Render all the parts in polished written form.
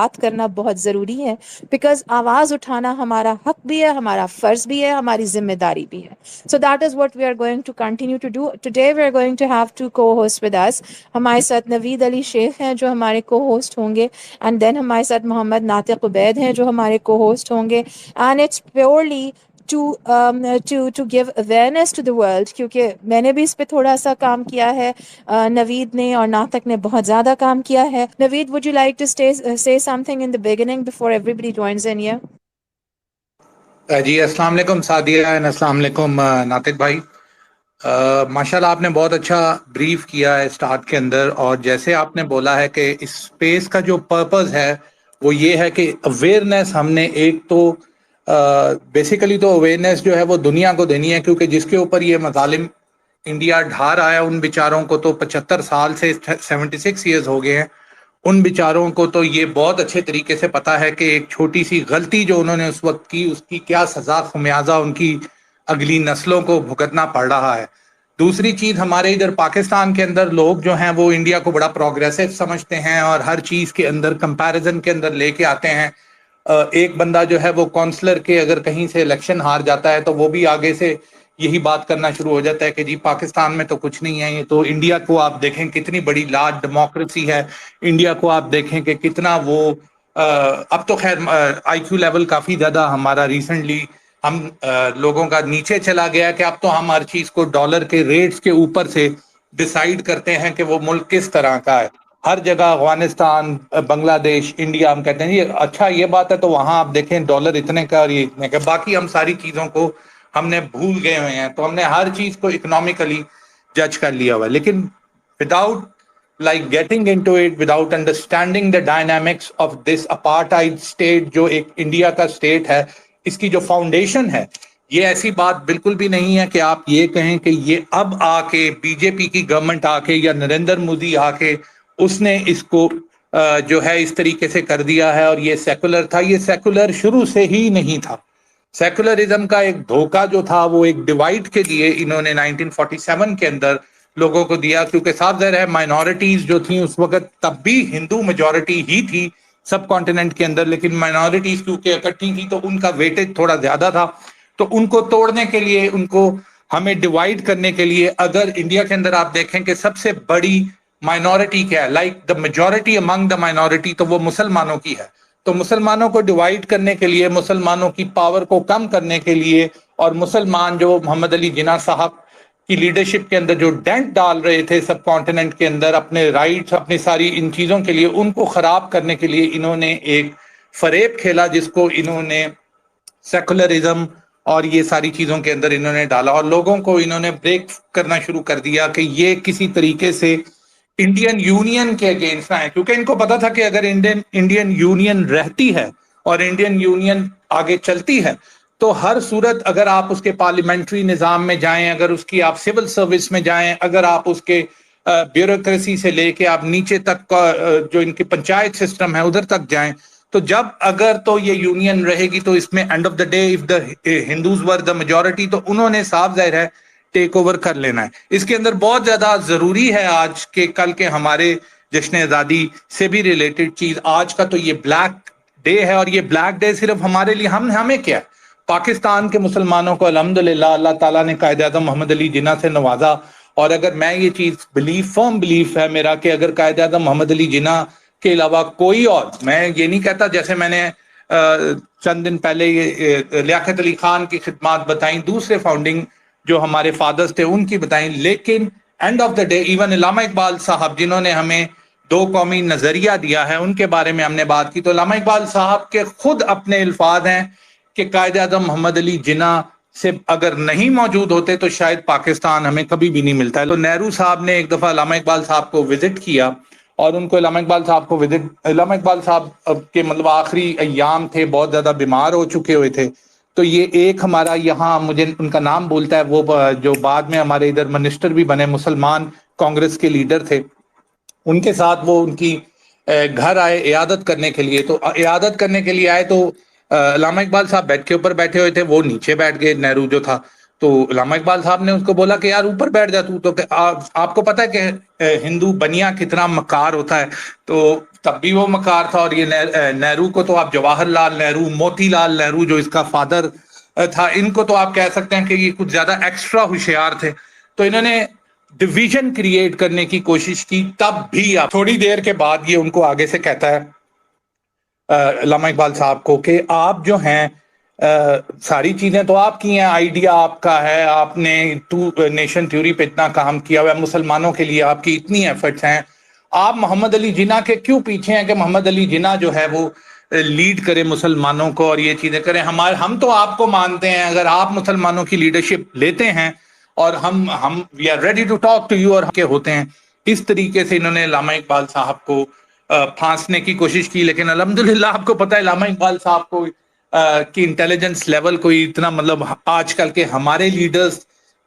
بات کرنا بہت ضروری ہے, بیکاز آواز اٹھانا ہمارا حق بھی ہے, ہمارا فرض بھی ہے, ہماری ذمہ داری بھی ہے. So that is what we are going to continue to do. Today we are going to have two co-hosts with us. ہمارے ساتھ نوید علی شیخ ہیں جو ہمارے کو ہوسٹ ہوں گے, اینڈ دین ہمارے ساتھ محمد ناطق عبید ہیں جو ہمارے کو ہوسٹ ہوں گے. And it's purely to give awareness to the world, کیونکہ میں نے بھی اس پہ تھوڑا سا کام کیا ہے, نوید نے اور ناطق نے بہت زیادہ کام کیا ہے. نوید, would you like to say something in the beginning before everybody joins in here? جی السلام علیکم سعدیہ, السلام علیکم ناطق بھائی. ماشاء اللہ آپ نے بہت اچھا بریف کیا ہے اسٹارٹ کے اندر, اور جیسے آپ نے بولا ہے کہ اس اسپیس کا جو پرپز ہے وہ یہ ہے کہ اویئرنیس ہم نے ایک تو بیسیکلی تو اویئرنیس جو ہے وہ دنیا کو دینی ہے, کیونکہ جس کے اوپر یہ مظالم انڈیا ڈھا رہا ہے ان بیچاروں کو تو 75 سال سے 76 ایئرز ہو گئے ہیں. ان بیچاروں کو تو یہ بہت اچھے طریقے سے پتا ہے کہ ایک چھوٹی سی غلطی جو انہوں نے اس وقت کی اس کی کیا سزا خمیازہ ان کی اگلی نسلوں کو بھگتنا پڑ رہا ہے. دوسری چیز, ہمارے ادھر پاکستان کے اندر لوگ جو ہیں وہ انڈیا کو بڑا پروگریسو سمجھتے ہیں اور ہر چیز کے اندر کمپیریزن کے اندر لے کے آتے ہیں. ایک بندہ جو ہے وہ کونسلر کے اگر کہیں سے الیکشن ہار جاتا ہے تو وہ بھی آگے سے یہی بات کرنا شروع ہو جاتا ہے کہ جی پاکستان میں تو کچھ نہیں ہے, یہ تو انڈیا کو آپ دیکھیں کتنی بڑی لارج ڈیموکریسی ہے, انڈیا کو آپ دیکھیں کہ کتنا وہ اب تو خیر آئی کیو لیول کافی زیادہ ہمارا ریسنٹلی ہم لوگوں کا نیچے چلا گیا ہے کہ اب تو ہم ہر چیز کو ڈالر کے ریٹس کے اوپر سے ڈیسائیڈ کرتے ہیں کہ وہ ملک کس طرح کا ہے. ہر جگہ افغانستان, بنگلہ دیش, انڈیا, ہم کہتے ہیں یہ اچھا یہ بات ہے تو وہاں آپ دیکھیں ڈالر اتنے کا اور یہ اتنے کا, باقی ہم ساری چیزوں کو ہم نے بھول گئے ہوئے ہیں, تو ہم نے ہر چیز کو اکنامکلی جج کر لیا ہوا ہے. لیکن without like getting into it, without understanding the dynamics of this apartheid state جو ایک انڈیا کا اسٹیٹ ہے, اس کی جو فاؤنڈیشن ہے, یہ ایسی بات بالکل بھی نہیں ہے کہ آپ یہ کہیں کہ یہ اب آ کے بی جے پی کی گورنمنٹ آ کے یا نریندر مودی آ کے اس نے اس کو جو ہے اس طریقے سے کر دیا ہے اور یہ سیکولر تھا. یہ سیکولر شروع سے ہی نہیں تھا. سیکولرزم کا ایک دھوکہ جو تھا وہ ایک ڈیوائڈ کے لیے انہوں نے 1947 کے اندر لوگوں کو دیا, کیونکہ صاف ظاہر ہے مائنورٹیز جو تھیں اس وقت تب بھی ہندو میجورٹی ہی تھی سب کانٹیننٹ کے اندر, لیکن مائنورٹیز کیونکہ اکٹھی تھی تو ان کا ویٹیج تھوڑا زیادہ تھا. تو ان کو توڑنے کے لیے, ان کو ہمیں ڈیوائڈ کرنے کے لیے, اگر انڈیا کے اندر آپ دیکھیں کہ سب سے بڑی مائنورٹی کیا ہے, like the majority Umang the minority, تو وہ مسلمانوں کی ہے. تو مسلمانوں کو ڈیوائڈ کرنے کے لیے, مسلمانوں کی پاور کو کم کرنے کے لیے, اور مسلمان جو محمد علی جناح صاحب کی لیڈرشپ کے اندر جو ڈینٹ ڈال رہے تھے سب کانٹیننٹ کے اندر اپنے رائٹس اپنی ساری ان چیزوں کے لیے, ان کو خراب کرنے کے لیے انہوں نے ایک فریب کھیلا جس کو انہوں نے سیکولرزم اور یہ ساری چیزوں کے اندر انہوں نے ڈالا, اور لوگوں کو انہوں نے بریک کرنا شروع کر دیا کہ یہ کسی طریقے سے انڈین یونین کے اگینسٹ ہے, کیونکہ ان کو پتا تھا کہ اگر انڈین یونین رہتی ہے اور انڈین یونین آگے چلتی ہے تو ہر صورت اگر آپ اس کے پارلیمنٹری نظام میں جائیں, اگر اس کی آپ سول سروس میں جائیں, اگر آپ اس کے بیوروکریسی سے لے کے آپ نیچے تک جو ان کی پنچایت سسٹم ہے ادھر تک جائیں, تو جب اگر تو یہ یونین رہے گی تو اس میں and of the day if the Hindus were the majority, تو انہوں نے صاف ظاہر ہے ٹیک اوور کر لینا ہے. اس کے اندر بہت زیادہ ضروری ہے آج کے کل کے ہمارے جشن آزادی سے بھی ریلیٹڈ چیز, آج کا تو یہ بلیک ڈے ہے, اور یہ بلیک ڈے صرف ہمارے لیے, ہمیں کیا ہے, پاکستان کے مسلمانوں کو الحمدللہ اللہ تعالیٰ نے قائد اعظم محمد علی جناح سے نوازا. اور اگر میں یہ چیز فرم بلیف ہے میرا کہ اگر قائد اعظم محمد علی جناح کے علاوہ کوئی اور, میں یہ نہیں کہتا جیسے میں نے چند دن پہلے یہ لیاقت علی خان کی خدمات بتائیں, دوسرے فاؤنڈنگ جو ہمارے فادرز تھے ان کی بتائیں, لیکن and of the day even علامہ اقبال صاحب جنہوں نے ہمیں دو قومی نظریہ دیا ہے ان کے بارے میں ہم نے بات کی, تو علامہ اقبال صاحب کے خود اپنے الفاظ ہیں کہ قائد اعظم محمد علی جناح سے اگر نہیں موجود ہوتے تو شاید پاکستان ہمیں کبھی بھی نہیں ملتا ہے. تو نہرو صاحب نے ایک دفعہ علامہ اقبال صاحب کو وزٹ کیا, اور ان کو علامہ اقبال صاحب کے مطلب آخری ایام تھے, بہت زیادہ بیمار ہو چکے ہوئے تھے. تو یہ ایک ہمارا یہاں مجھے ان کا نام بولتا ہے, وہ جو بعد میں ہمارے ادھر منسٹر بھی بنے, مسلمان کانگریس کے لیڈر تھے, ان کے ساتھ وہ ان کی گھر آئے عیادت کرنے کے لیے. تو عیادت کرنے کے لیے آئے تو علامہ اقبال صاحب بیڈ کے اوپر بیٹھے ہوئے تھے, وہ نیچے بیٹھ گئے, نہرو جو تھا. تو علامہ اقبال صاحب نے اس کو بولا کہ یار اوپر بیٹھ جا تو آپ کو پتہ ہے کہ ہندو بنیا کتنا مکار ہوتا ہے. تو تب بھی وہ مکار تھا. اور یہ نہرو کو تو آپ جواہر لال نہرو، موتی لال نہرو جو اس کا فادر تھا، ان کو تو آپ کہہ سکتے ہیں کہ یہ کچھ زیادہ ایکسٹرا ہوشیار تھے. تو انہوں نے ڈویژن کریٹ کرنے کی کوشش کی. تب بھی آپ تھوڑی دیر کے بعد یہ ان کو آگے سے کہتا ہے علامہ اقبال صاحب کو کہ آپ جو ہیں ساری چیزیں تو آپ کی ہیں، آئیڈیا آپ کا ہے، آپ نے ٹو نیشن تھیوری پہ اتنا کام کیا ہوا ہے، مسلمانوں کے لیے آپ کی اتنی ایفرٹس ہیں، آپ محمد علی جناح کے کیوں پیچھے ہیں کہ محمد علی جناح جو ہے وہ لیڈ کرے مسلمانوں کو اور یہ چیزیں کریں. ہم تو آپ کو مانتے ہیں، اگر آپ مسلمانوں کی لیڈرشپ لیتے ہیں اور ہم we are ready to talk to you, اور کے ہوتے ہیں. اس طریقے سے انہوں نے علامہ اقبال صاحب کو پھانسنے کی کوشش کی. لیکن الحمدللہ آپ کو پتہ ہے علامہ اقبال صاحب کو کی انٹیلیجنس لیول کوئی اتنا مطلب آج کل کے ہمارے لیڈرز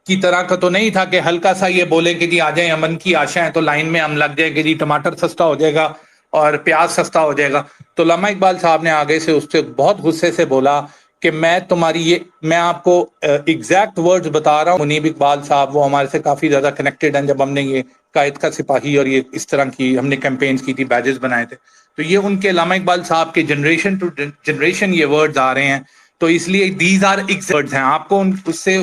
کی طرح کا تو نہیں تھا کہ ہلکا سا یہ بولیں کہ جی آ جائیں، امن کی آشا ہے تو لائن میں ہم لگ جائیں کہ جی ٹماٹر سستا ہو جائے گا اور پیاز سستا ہو جائے گا. تو علامہ اقبال صاحب نے آگے سے اس سے بہت غصے سے بولا کہ میں آپ کو ایگزیکٹ ورڈز بتا رہا ہوں. منیب اقبال صاحب وہ ہمارے سے کافی زیادہ کنیکٹڈ ہیں. جب ہم نے یہ قائد کا سپاہی اور یہ اس طرح کی ہم نے کیمپینز کی تھی، بیجز بنائے تھے، تو یہ ان کے علامہ اقبال صاحب کے جنریشن ٹو جنریشن یہ ورڈز آ رہے ہیں. تو اس لیے دیز آر ورڈز ہیں، آپ کو اس سے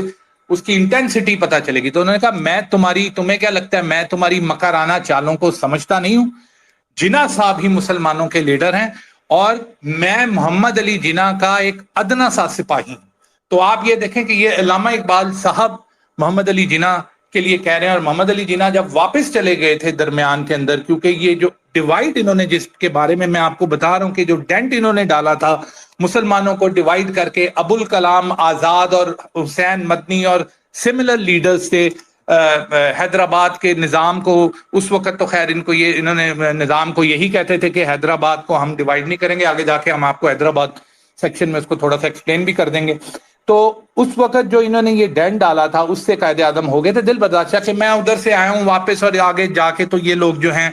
اس کی انٹینسٹی پتہ چلے گی. تو انہوں نے کہا تمہیں کیا لگتا ہے میں تمہاری مکرانہ چالوں کو سمجھتا نہیں ہوں؟ جناح صاحب ہی مسلمانوں کے لیڈر ہیں اور میں محمد علی جناح کا ایک ادنا سا سپاہی ہوں. تو آپ یہ دیکھیں کہ یہ علامہ اقبال صاحب محمد علی جناح کے لیے کہہ رہے ہیں. اور محمد علی جناح جب واپس چلے گئے تھے درمیان کے اندر، کیونکہ یہ جو ڈیوائڈ انہوں نے جس کے بارے میں آپ کو بتا رہا ہوں کہ جو ڈینٹ انہوں نے ڈالا تھا مسلمانوں کو ڈیوائیڈ کر کے، ابوالکلام آزاد اور حسین مدنی اور سملر لیڈرز تھے حیدرآباد کے نظام کو. اس وقت تو خیر انہوں نے نظام کو یہی کہتے تھے کہ حیدرآباد کو ہم ڈیوائیڈ نہیں کریں گے، آگے جا کے ہم آپ کو حیدرآباد سیکشن میں اس کو تھوڑا سا ایکسپلین بھی کر دیں گے. تو اس وقت جو انہوں نے یہ ڈینٹ ڈالا تھا اس سے قائد اعظم ہو گئے تھے دل برداشتہ کہ میں ادھر سے آیا ہوں واپس، اور آگے جا کے تو یہ لوگ جو ہیں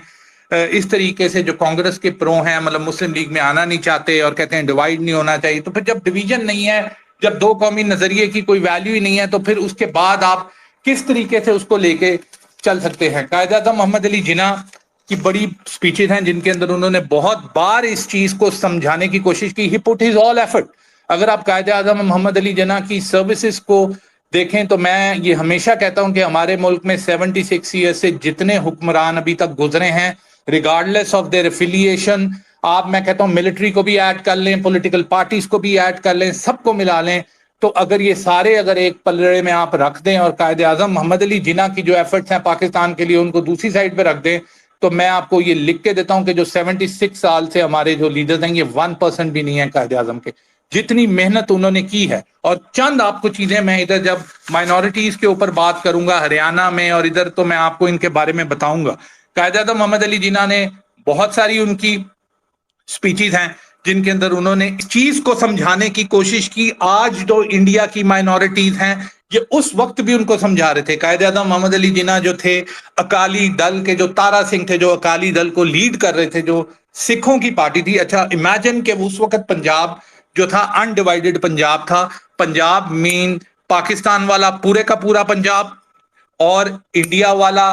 اس طریقے سے جو کانگریس کے پرو ہیں، مطلب مسلم لیگ میں آنا نہیں چاہتے اور کہتے ہیں ڈیوائیڈ نہیں ہونا چاہیے. تو پھر جب ڈویژن نہیں ہے، جب دو قومی نظریے کی کوئی ویلیو ہی نہیں ہے، تو پھر اس کے بعد آپ کس طریقے سے اس کو لے کے چل سکتے ہیں؟ قائد اعظم محمد علی جناح کی بڑی سپیچز ہیں جن کے اندر انہوں نے بہت بار اس چیز کو سمجھانے کی کوشش کی. ہی پٹ ہز آل ایفرٹ. اگر آپ قائد اعظم محمد علی جناح کی سروسز کو دیکھیں تو میں یہ ہمیشہ کہتا ہوں کہ ہمارے ملک میں 76 ایئر سے جتنے حکمران ابھی تک گزرے ہیں، ریگارڈلیس آف دیئر ایفیلیشن، آپ میں کہتا ہوں ملٹری کو بھی ایڈ کر لیں، پولیٹیکل پارٹیز کو بھی ایڈ کر لیں، سب کو ملا لیں، تو اگر یہ سارے اگر ایک پلڑے میں آپ رکھ دیں اور قائد اعظم محمد علی جناح کی جو ایفرٹس ہیں پاکستان کے لیے ان کو دوسری سائڈ پہ رکھ دیں، تو میں آپ کو یہ لکھ کے دیتا ہوں کہ جو 76 سال سے ہمارے جو لیڈرز ہیں یہ 1% بھی نہیں ہے قائد اعظم کے. جتنی محنت انہوں نے کی ہے. اور چند آپ کو چیزیں میں ادھر جب مائنورٹیز کے اوپر بات کروں گا ہریانہ میں اور ادھر، تو میں آپ کو ان کے بارے میں بتاؤں گا. قائد اعظم محمد علی جناح نے بہت ساری ان کی سپیچز ہیں جن کے اندر انہوں نے اس چیز کو سمجھانے کی کوشش کی. آج جو انڈیا کی مائنورٹیز ہیں یہ اس وقت بھی ان کو سمجھا رہے تھے. قائد اعظم محمد علی جناح جو تھے اکالی دل کے، جو تارا سنگھ تھے جو اکالی دل کو لیڈ کر رہے تھے، جو سکھوں کی پارٹی تھی. اچھا امیجن کہ اس وقت پنجاب جو تھا انڈیوائیڈڈ پنجاب تھا. پنجاب مین پاکستان والا پورے کا پورا پنجاب، اور انڈیا والا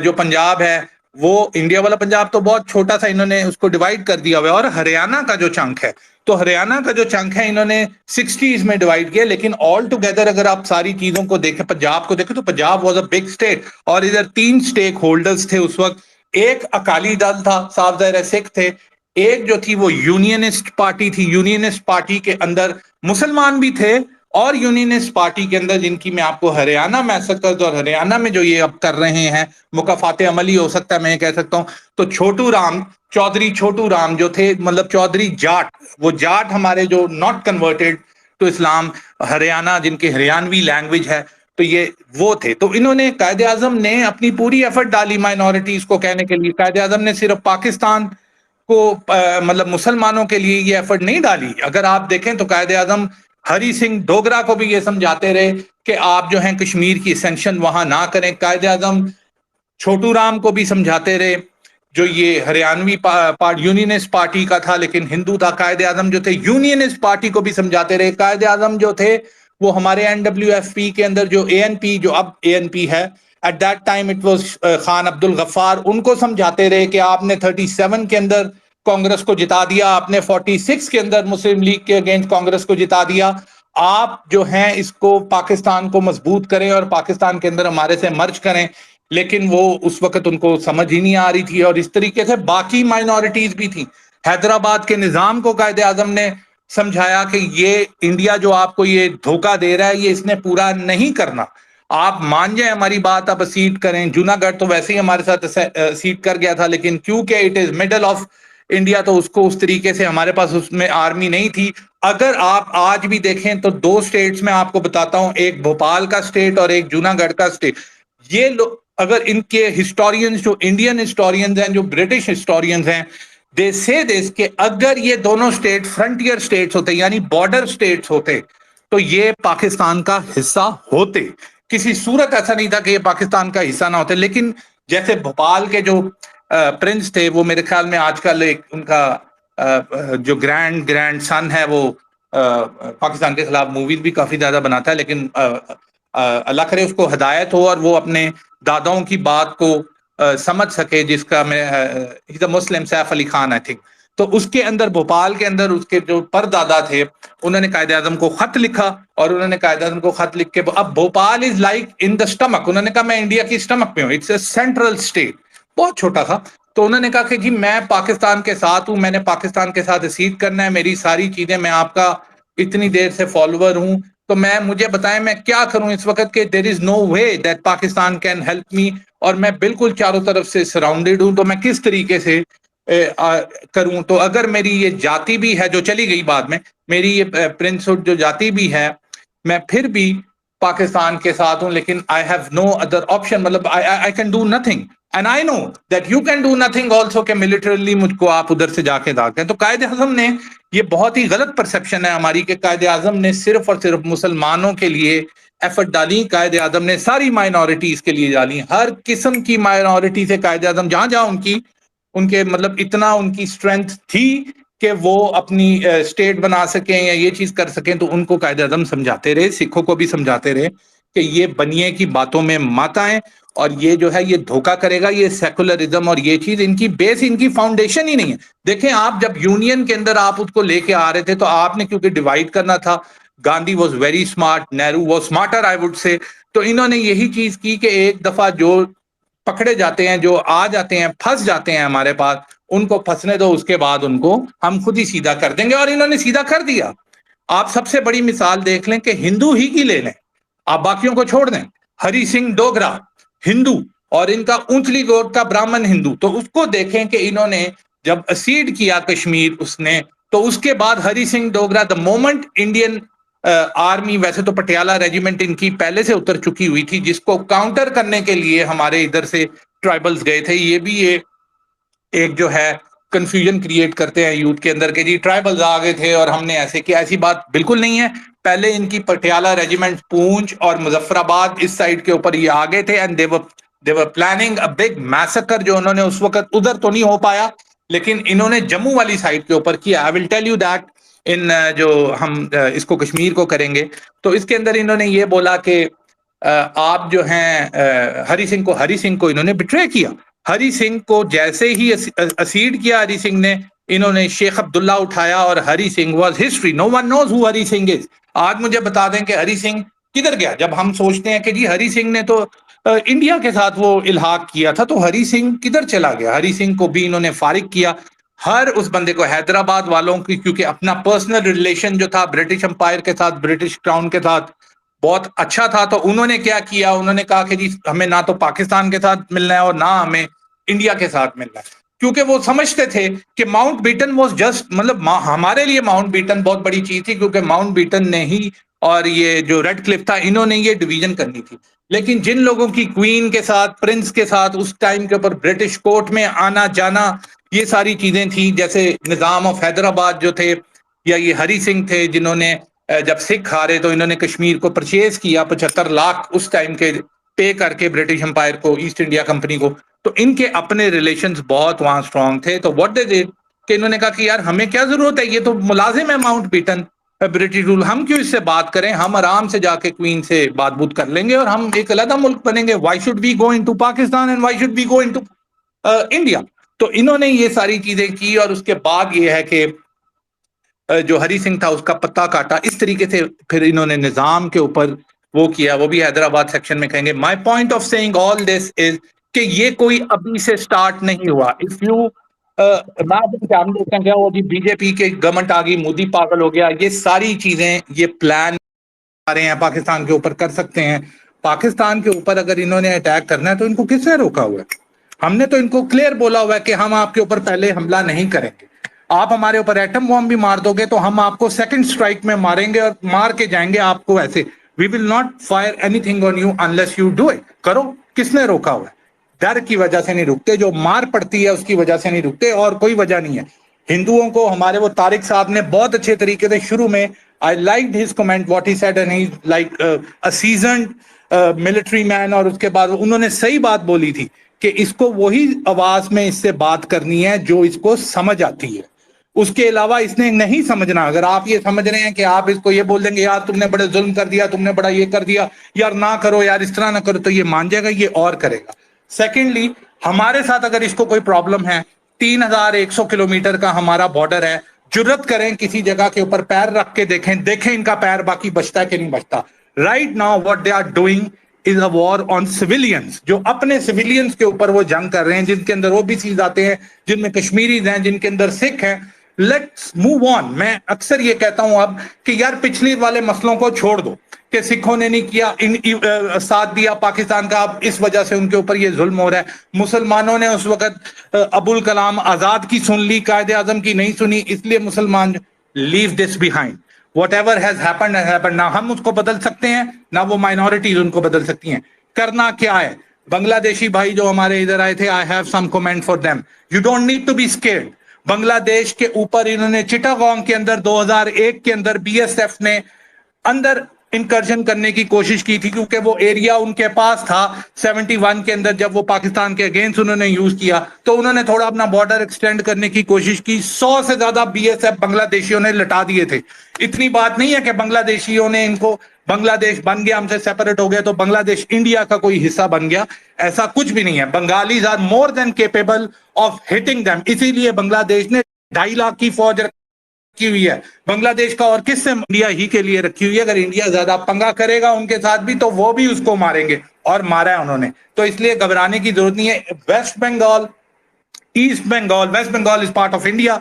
جو پنجاب ہے وہ انڈیا والا پنجاب تو بہت چھوٹا سا انہوں نے اس کو ڈیوائیڈ کر دیا ہوا ہے. اور ہریانہ کا جو چنک ہے، تو ہریانہ کا جو چنک ہے انہوں نے 60s میں ڈیوائیڈ کیا. لیکن آل ٹوگیدر اگر آپ ساری چیزوں کو دیکھیں، پنجاب کو دیکھیں، تو Punjab was a big state. اور ادھر 3 اسٹیک ہولڈرز تھے اس وقت. ایک اکالی دل تھا، صاف ظاہر ہے سکھ تھے. ایک جو تھی وہ یونینسٹ پارٹی تھی. یونینسٹ پارٹی کے اندر مسلمان بھی تھے، اور یونینسٹ پارٹی کے اندر جن کی میں آپ کو ہریانہ میسکرز اور ہریانہ میں جو یہ اب کر رہے ہیں مکافات عملی ہو سکتا ہے میں یہ کہہ سکتا ہوں، تو چودھری چھوٹو رام جو تھے، مطلب چودھری جاٹ، وہ جاٹ ہمارے جو ناٹ کنورٹڈ ٹو اسلام، ہریانہ جن کی ہریانوی لینگویج ہے، تو یہ وہ تھے. تو انہوں نے قائد اعظم نے اپنی پوری ایفرٹ ڈالی مائنورٹیز کو کہنے کے لیے. قائد اعظم نے صرف پاکستان کو مطلب مسلمانوں کے لیے یہ ایفرٹ نہیں ڈالی. اگر آپ دیکھیں تو قائد اعظم ہری سنگھ ڈوگرا کو بھی یہ سمجھاتے رہے کہ آپ جو ہیں کشمیر کی اسینشن وہاں نہ کریں. قائد اعظم چھوٹو رام کو بھی سمجھاتے رہے جو یہ ہریانوی یونینسٹ پارٹی کا تھا لیکن ہندو تھا. قائد اعظم جو تھے یونینسٹ پارٹی کو بھی سمجھاتے رہے. قائد اعظم جو تھے وہ ہمارے NWFP کے اندر جو ANP جو اب ANP ہے at that time it was Khan Abdul Ghaffar. ان کو سمجھاتے رہے کہ آپ نے 37 کے اندر کانگریس کو جتا دیا, آپ نے 46 کے اندر مسلم لیگ کے اگینسٹ کانگریس کو جتا دیا, آپ جو ہیں اس کو پاکستان کو مضبوط کریں اور پاکستان کے اندر ہمارے سے مرج کریں. لیکن وہ اس وقت ان کو سمجھ ہی نہیں آ رہی تھی. اور اس طریقے سے باقی مائنورٹیز بھی تھیں. حیدرآباد کے نظام کو قائد اعظم نے سمجھایا کہ یہ انڈیا جو آپ کو یہ دھوکہ دے رہا ہے یہ اس نے پورا نہیں کرنا, آپ مان جائیں ہماری بات, اب سیٹ کریں. جوناگڑھ تو ویسے ہی ہمارے ساتھ سیٹ کر گیا تھا, لیکن کیونکہ it is middle of India تو اس کو اس طریقے سے ہمارے پاس اس میں آرمی نہیں تھی. اگر آپ آج بھی دیکھیں تو 2 اسٹیٹس میں آپ کو بتاتا ہوں, ایک بھوپال کا اسٹیٹ اور ایک جوناگڑھ کا اسٹیٹ. یہ لوگ اگر ان کے ہسٹورینز جو انڈین ہسٹورینز ہیں, جو برٹش ہسٹورینز ہیں, دے سے دس کہ اگر یہ دونوں اسٹیٹ فرنٹیئر اسٹیٹس ہوتے یعنی بارڈر اسٹیٹس ہوتے تو یہ پاکستان کا حصہ ہوتے. کسی صورت ایسا نہیں تھا کہ یہ پاکستان کا حصہ نہ ہوتے. لیکن جیسے بھوپال کے جو پرنس تھے, وہ میرے خیال میں آج کل ایک ان کا جو گرینڈ سن ہے وہ پاکستان کے خلاف موویز بھی کافی زیادہ بناتا ہے. لیکن اللہ کرے اس کو ہدایت ہو اور وہ اپنے داداؤں کی بات کو سمجھ سکے, جس کا میں مسلم سیف علی خان آئی تھنک. تو اس کے اندر بھوپال کے اندر اس کے جو پر دادا تھے انہوں نے قائد اعظم کو خط لکھا, اور انہوں نے قائد اعظم کو خط لکھ کے, اب Bhopal is like in the stomach, انہوں نے کہا میں انڈیا کی اسٹمک میں ہوں, اٹس اے سینٹرل اسٹیٹ, بہت چھوٹا تھا. تو انہوں نے کہا کہ جی میں پاکستان کے ساتھ ہوں, میں نے پاکستان کے ساتھ اسیڈ کرنا ہے, میری ساری چیزیں, میں آپ کا اتنی دیر سے فالوور ہوں, تو مجھے بتائیں میں کیا کروں اس وقت کہ there is no way that Pakistan can help me, اور میں بالکل چاروں طرف سے سراؤنڈیڈ ہوں, تو میں کس طریقے سے کروں. تو اگر میری یہ جاتی بھی ہے جو چلی گئی بعد میں, میری یہ پرنسہڈ جو جاتی بھی ہے, میں پھر بھی پاکستان کے ساتھ ہوں, لیکن I have no other option, مطلب I can do nothing and I know that you can do nothing also, کہ ملٹریلی مجھ کو آپ ادھر سے جا کے داغتے ہیں. تو قائد اعظم نے یہ بہت ہی غلط پرسپشن ہے ہماری کہ قائد اعظم نے صرف اور صرف مسلمانوں کے لیے ایفرٹ ڈالی. قائد اعظم نے ساری مائنورٹیز کے لیے ڈالی, ہر قسم کی مائنورٹی سے قائد اعظم جہاں جہاں ان کے مطلب اتنا ان کی اسٹرینتھ تھی کہ وہ اپنی اسٹیٹ بنا سکیں یا یہ چیز کر سکیں, تو ان کو قائد اعظم سمجھاتے رہے, سکھوں کو بھی سمجھاتے رہے کہ یہ بنیے کی باتوں میں مت آئیں, اور یہ جو ہے یہ دھوکہ کرے گا, یہ سیکولرزم اور یہ چیز ان کی بیس, ان کی فاؤنڈیشن ہی نہیں ہے. دیکھیں آپ جب یونین کے اندر آپ اس کو لے کے آ رہے تھے تو آپ نے کیونکہ ڈیوائڈ کرنا تھا, Gandhi was very smart, Nehru was smarter I would say, تو انہوں نے یہی چیز کی کہ ایک دفعہ جو پکڑے جاتے ہیں, جو آ جاتے ہیں, پھنس جاتے ہیں ہمارے پاس, ان کو پھنسنے دو, اس کے بعد ان کو ہم خود ہی سیدھا کر دیں گے. اور انہوں نے سیدھا کر دیا. آپ سب سے بڑی مثال دیکھ لیں کہ ہندو ہی کی لے لیں, آپ باقیوں کو چھوڑ دیں, ہری سنگھ ڈوگرا ہندو, اور ان کا اونچلی گوٹ کا برامن ہندو, تو اس کو دیکھیں کہ انہوں نے جب اسیڈ کیا کشمیر اس نے, تو اس کے بعد Hari Singh Dogra the moment Indian army, ویسے تو پٹیالہ ریجیمنٹ ان کی پہلے سے اتر چکی ہوئی تھی, جس کو کاؤنٹر کرنے کے لیے ہمارے ادھر سے ٹرائبلز گئے تھے. یہ بھی ایک جو ہے کنفیوژن کریٹ کرتے ہیں یوتھ کے اندر کہ جی ٹرائبلز آ گئے تھے اور ہم نے ایسے کیا, ایسی بات بالکل نہیں ہے. پہلے ان کی پٹیالہ ریجیمنٹ پونچھ اور مظفر آباد اس سائڈ کے اوپر یہ آگے تھے, and they were planning a big massacre, جو انہوں نے اس وقت ادھر تو نہیں ہو پایا, لیکن انہوں نے جموں والی سائڈ کے اوپر کیا. I will tell you that ان جو ہم اس کو کشمیر کو کریں گے تو اس کے اندر انہوں نے یہ بولا کہ آپ جو ہیں ہری سنگھ کو انہوں نے بٹرے کیا. ہری سنگھ کو جیسے ہی اسیڈ کیا ہری سنگھ نے, انہوں نے شیخ عبداللہ اٹھایا, اور Hari Singh was history, no one knows who Hari Singh is. آج مجھے بتا دیں کہ ہری سنگھ کدھر گیا. جب ہم سوچتے ہیں کہ جی ہری سنگھ نے تو انڈیا کے ساتھ وہ الحاق کیا تھا, تو ہری سنگھ کدھر چلا گیا. ہری سنگھ کو بھی انہوں نے فارغ کیا. ہر اس بندے کو, حیدرآباد والوں کی, کیونکہ اپنا پرسنل ریلیشن جو تھا برٹش امپائر کے ساتھ, برٹش کراؤن کے ساتھ بہت اچھا تھا, تو انہوں نے کیا کیا, انہوں نے کہا کہ جی ہمیں نہ تو پاکستان کے ساتھ ملنا ہے اور نہ ہمیں انڈیا کے ساتھ ملنا ہے, کیونکہ وہ سمجھتے تھے کہ ماؤنٹ بیٹن واز جسٹ, مطلب ہمارے لیے ماؤنٹ بیٹن بہت بڑی چیز تھی, کیونکہ ماؤنٹ بیٹن نے ہی اور یہ جو ریڈ کلف تھا انہوں نے یہ ڈویژن کرنی تھی. لیکن جن لوگوں کی کوئین کے ساتھ, پرنس کے ساتھ اس ٹائم کے اوپر برٹش کورٹ میں آنا جانا, یہ ساری چیزیں تھیں, جیسے نظام آف حیدرآباد جو تھے, یا یہ ہری سنگھ تھے جنہوں نے جب سکھ ہارے تو انہوں نے کشمیر کو پرچیز کیا 75 لاکھ اس ٹائم کے پے کر کے برٹش امپائر کو, ایسٹ انڈیا کمپنی کو, تو ان کے اپنے ریلیشنز بہت وہاں اسٹرانگ تھے. تو واٹ دے ڈیڈ کہ انہوں نے کہا کہ یار ہمیں کیا ضرورت ہے, یہ تو ملازم ہے ماؤنٹ بیٹن, برٹش رول. ہم کیوں اس سے بات کریں؟ ہم آرام سے جا کے کوئین سے بات بوت کر لیں گے اور ہم ایک علیحدہ ملک بنیں گے. Why should we go into Pakistan and why should we go into India? تو انہوں نے یہ ساری چیزیں کی اور اس کے بعد یہ ہے کہ جو ہری سنگھ تھا اس کا پتا کاٹا. اس طریقے سے پھر انہوں نے نظام کے اوپر وہ کیا. وہ بھی حیدرآباد سیکشن میں کہیں گے. مائی پوائنٹ آف سیئنگ آل دس از کہ یہ کوئی ابھی سے سٹارٹ نہیں ہوا. اف یو بی جے پی کے گورنمنٹ آ گئی, مودی پاگل ہو گیا, یہ ساری چیزیں یہ پلان آ رہے ہیں پاکستان کے اوپر کر سکتے ہیں. پاکستان کے اوپر اگر انہوں نے اٹیک کرنا ہے تو ان کو کس نے روکا ہوا ہے؟ ہم نے تو ان کو کلیئر بولا ہوا ہے کہ ہم آپ کے اوپر پہلے حملہ نہیں کریں گے. آپ ہمارے اوپر ایٹم بم بھی مار دو گے تو ہم آپ کو سیکنڈ سٹرائک میں ماریں گے اور مار کے جائیں گے آپ کو ایسے. We will not fire anything on you unless you do it. کرو. کس نے روکا ہوا ہے؟ ڈر کی وجہ سے نہیں رکتے, جو مار پڑتی ہے اس کی وجہ سے نہیں رکتے, اور کوئی وجہ نہیں ہے. ہندوؤں کو ہمارے وہ طارق صاحب نے بہت اچھے طریقے سے شروع میں I liked his comment what he said and he's like a seasoned military man, اور اس کے بعد انہوں نے صحیح بات بولی تھی کہ اس کو وہی آواز میں اس سے بات کرنی ہے جو اس کو سمجھ آتی ہے. اس کے علاوہ اس نے نہیں سمجھنا. اگر آپ یہ سمجھ رہے ہیں کہ آپ اس کو یہ بول دیں گے یار تم نے بڑے ظلم کر دیا, تم نے بڑا یہ کر دیا, یار نہ کرو, یار اس طرح نہ کرو, تو یہ مان جائے گا, یہ اور کرے گا. سیکنڈلی, ہمارے ساتھ اگر اس کو کوئی پرابلم ہے, 3100 کلومیٹر کا ہمارا بارڈر ہے, جرت کریں کسی جگہ کے اوپر پیر رکھ کے دیکھیں ان کا پیر باقی بچتا ہے کہ نہیں بچتا. Right now what they are doing is a war on civilians. جو اپنے سویلینز کے اوپر وہ جنگ کر رہے ہیں, جن کے اندر وہ بھی چیز آتے ہیں, جن میں کشمیریز ہیں, جن کے اندر سکھ ہیں. Let's move on. میں اکثر یہ کہتا ہوں اب کہ یار پچھلی والے مسئلوں کو چھوڑ دو کہ سکھوں نے نہیں کیا ساتھ دیا پاکستان کا, اب اس وجہ سے ان کے اوپر یہ ظلم ہو رہا ہے. مسلمانوں نے اس وقت ابوالکلام آزاد کی سن لی, قائد اعظم کی نہیں سنی, اس لیے مسلمان. Leave this behind. Whatever has happened has happened. نہ ہم اس کو بدل سکتے ہیں نہ وہ مائنورٹیز ان کو بدل سکتی ہیں. کرنا کیا ہے؟ بنگلہ دیشی بھائی جو ہمارے ادھر آئے تھے, I have some comment for them. You don't need to be scared. Bangladesh کے اوپر انہوں نے چٹاگانگ کے اندر 2001 کے اندر بی ایس ایف نے اندر انکرجن کرنے کی کوشش کی تھی, کیونکہ وہ ایریا ان کے پاس تھا 71 کے اندر. جب وہ پاکستان کے اگینسٹ انہوں نے یوز کیا تو انہوں نے تھوڑا اپنا بارڈر ایکسٹینڈ کرنے کی کوشش کی. 100 سے زیادہ بی ایس ایف بنگلہ دیشیوں نے لٹا دیے تھے. اتنی بات نہیں ہے کہ بنگلہ دیشیوں نے ان کو, بنگلہ دیش بن گیا, ہم سے سیپریٹ ہو گیا تو بنگلہ دیش انڈیا کا کوئی حصہ بن گیا. ایسا کچھ بھی نہیں ہے. Bengalis are more than capable of hitting them. اسی لیے بنگلہ دیش نے 2.5 لاکھ کی فوج رکھی ہوئی ہے. بنگلہ دیش کا اور کس سے؟ انڈیا ہی کے لیے رکھی ہوئی ہے. اگر انڈیا زیادہ پنگا کرے گا ان کے ساتھ بھی تو وہ بھی اس کو ماریں گے, اور مارا ہے انہوں نے. تو اس لیے گھبرانے کی ضرورت نہیں ہے. West Bengal, east Bengal, west Bengal is part of India.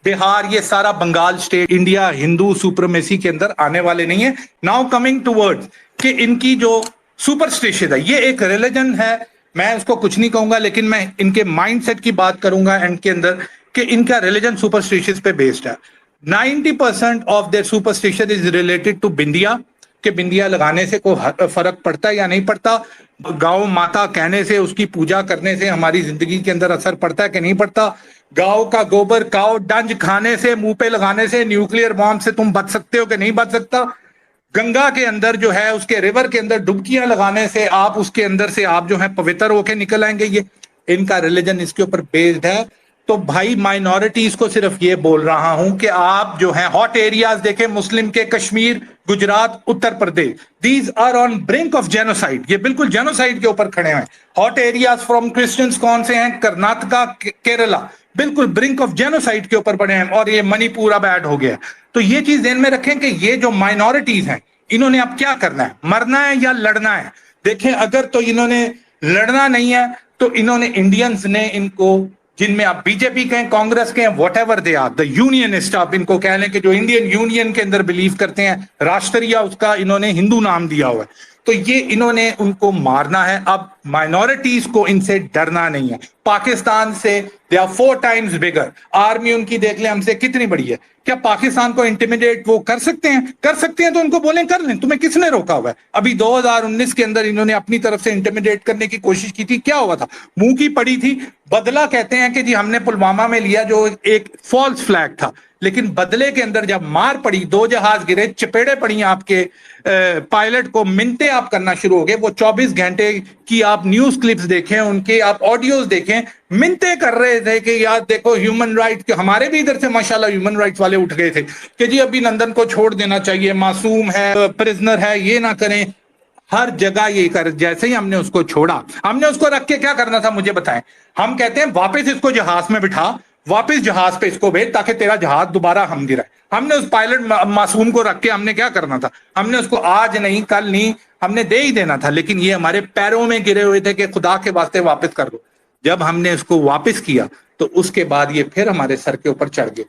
Bihar, یہ سارا Bengal state India Hindu supremacy کے اندر آنے والے نہیں ہیں. ناؤ کمنگ ٹوورڈ کہ ان کی جو سپرسٹیشن ہے, یہ ایک ریلیجن ہے. میں اس کو کچھ نہیں کہوں گا, لیکن میں ان کے مائنڈ سیٹ کی بات کروں گا اینڈ کے اندر کہ ان کا ریلیجن سپرسٹیشن پہ بیسڈ ہے. 90% of their superstition is related to bindiya, کہ بندیا لگانے سے کوئی فرق پڑتا ہے یا نہیں پڑتا. گاؤں ماتا کہنے سے, اس کی پوجا کرنے سے ہماری زندگی کے اندر اثر پڑتا ہے کہ نہیں پڑتا. گاؤں کا گوبر, کاؤ ڈنج کھانے سے, منہ پہ لگانے سے, نیوکلیر بام سے تم بچ سکتے ہو کہ نہیں بچ سکتا. گنگا کے اندر جو ہے, اس کے ریور کے اندر ڈبکیاں لگانے سے آپ اس کے اندر سے آپ جو ہے پوتر ہو کے نکل آئیں گے. یہ ان کا ریلیجن اس کے اوپر بیسڈ ہے. تو بھائی مائنورٹیز کو صرف یہ بول رہا ہوں کہ آپ جو ہیں ہاٹ ایریاز دیکھیں مسلم کے, Kashmir, Gujarat, Uttar Pradesh, these are on brink of genocide. یہ بالکل جینوسائڈ کے اوپر کھڑے ہیں. ہاٹ ایریاز فرام کرسچنز کون سے ہیں؟ کرناٹکا, کیرلا, بالکل برنک آف جینوسائڈ کے اوپر پڑے ہیں. اور یہ منی پور اب ایڈ ہو گیا. تو یہ چیز ذہن میں رکھیں کہ یہ جو مائنورٹیز ہیں انہوں نے اب کیا کرنا ہے, مرنا ہے یا لڑنا ہے. دیکھیں اگر تو انہوں نے لڑنا نہیں ہے تو انہوں نے انڈینز نے ان کو, جن میں آپ بی جے پی کہیں, کانگریس کہیں, whatever they are, the unionist, آپ ان کو کہہ لیں کہ جو انڈین یونین کے اندر بلیو کرتے ہیں, راشٹریہ اس کا انہوں نے ہندو نام دیا ہوا ہے. تو یہ انہوں نے ان کو مارنا ہے. اب مائنورٹیز کو ان سے ڈرنا نہیں ہے. پاکستان سے they are 4 times bigger. Army ان کی دیکھ لیں ہم سے کتنی بڑی ہے. کیا پاکستان کو انٹیمیڈیٹ وہ کر سکتے ہیں؟ کر سکتے ہیں تو ان کو بولیں کر لیں. تمہیں کس نے روکا ہوا ہے؟ ابھی 2019 کے اندر انہوں نے اپنی طرف سے انٹیمیڈیٹ کرنے کی کوشش کی تھی. کیا ہوا تھا؟ منہ کی پڑی تھی. بدلہ کہتے ہیں کہ جی ہم نے پلوامہ میں لیا جو ایک فالس فلیگ تھا. لیکن بدلے کے اندر جب مار پڑی, 2 جہاز گرے, چپیڑے پڑی آپ کے پائلٹ کو, منتیں آپ کرنا شروع ہو گئے. وہ 24 گھنٹے کی آپ نیوز کلپس دیکھیں, ان کے آپ آڈیوز دیکھیں, منتیں کر رہے تھے کہ یار دیکھو ہیومن رائٹ. ہمارے بھی ادھر سے ماشاءاللہ ہیومن رائٹس والے اٹھ گئے تھے کہ جی ابھی نندن کو چھوڑ دینا چاہیے, معصوم ہے, پرزنر ہے, یہ نہ کریں. ہر جگہ یہی کر. جیسے ہی ہم نے اس کو چھوڑا, ہم نے اس کو رکھ کے کیا کرنا تھا مجھے بتائیں. ہم کہتے ہیں واپس اس کو جہاز میں بٹھا, واپس جہاز پہ اس کو بھیج تاکہ تیرا جہاز دوبارہ ہم گرائے. ہم نے اس پائلٹ معصوم کو رکھ کے ہم نے کیا کرنا تھا, ہم نے اس کو آج نہیں کل نہیں ہم نے دے ہی دینا تھا. لیکن یہ ہمارے پیروں میں گرے ہوئے تھے کہ خدا کے واسطے واپس کر دو. جب ہم نے اس کو واپس کیا تو اس کے بعد یہ پھر ہمارے سر کے اوپر چڑھ گئے.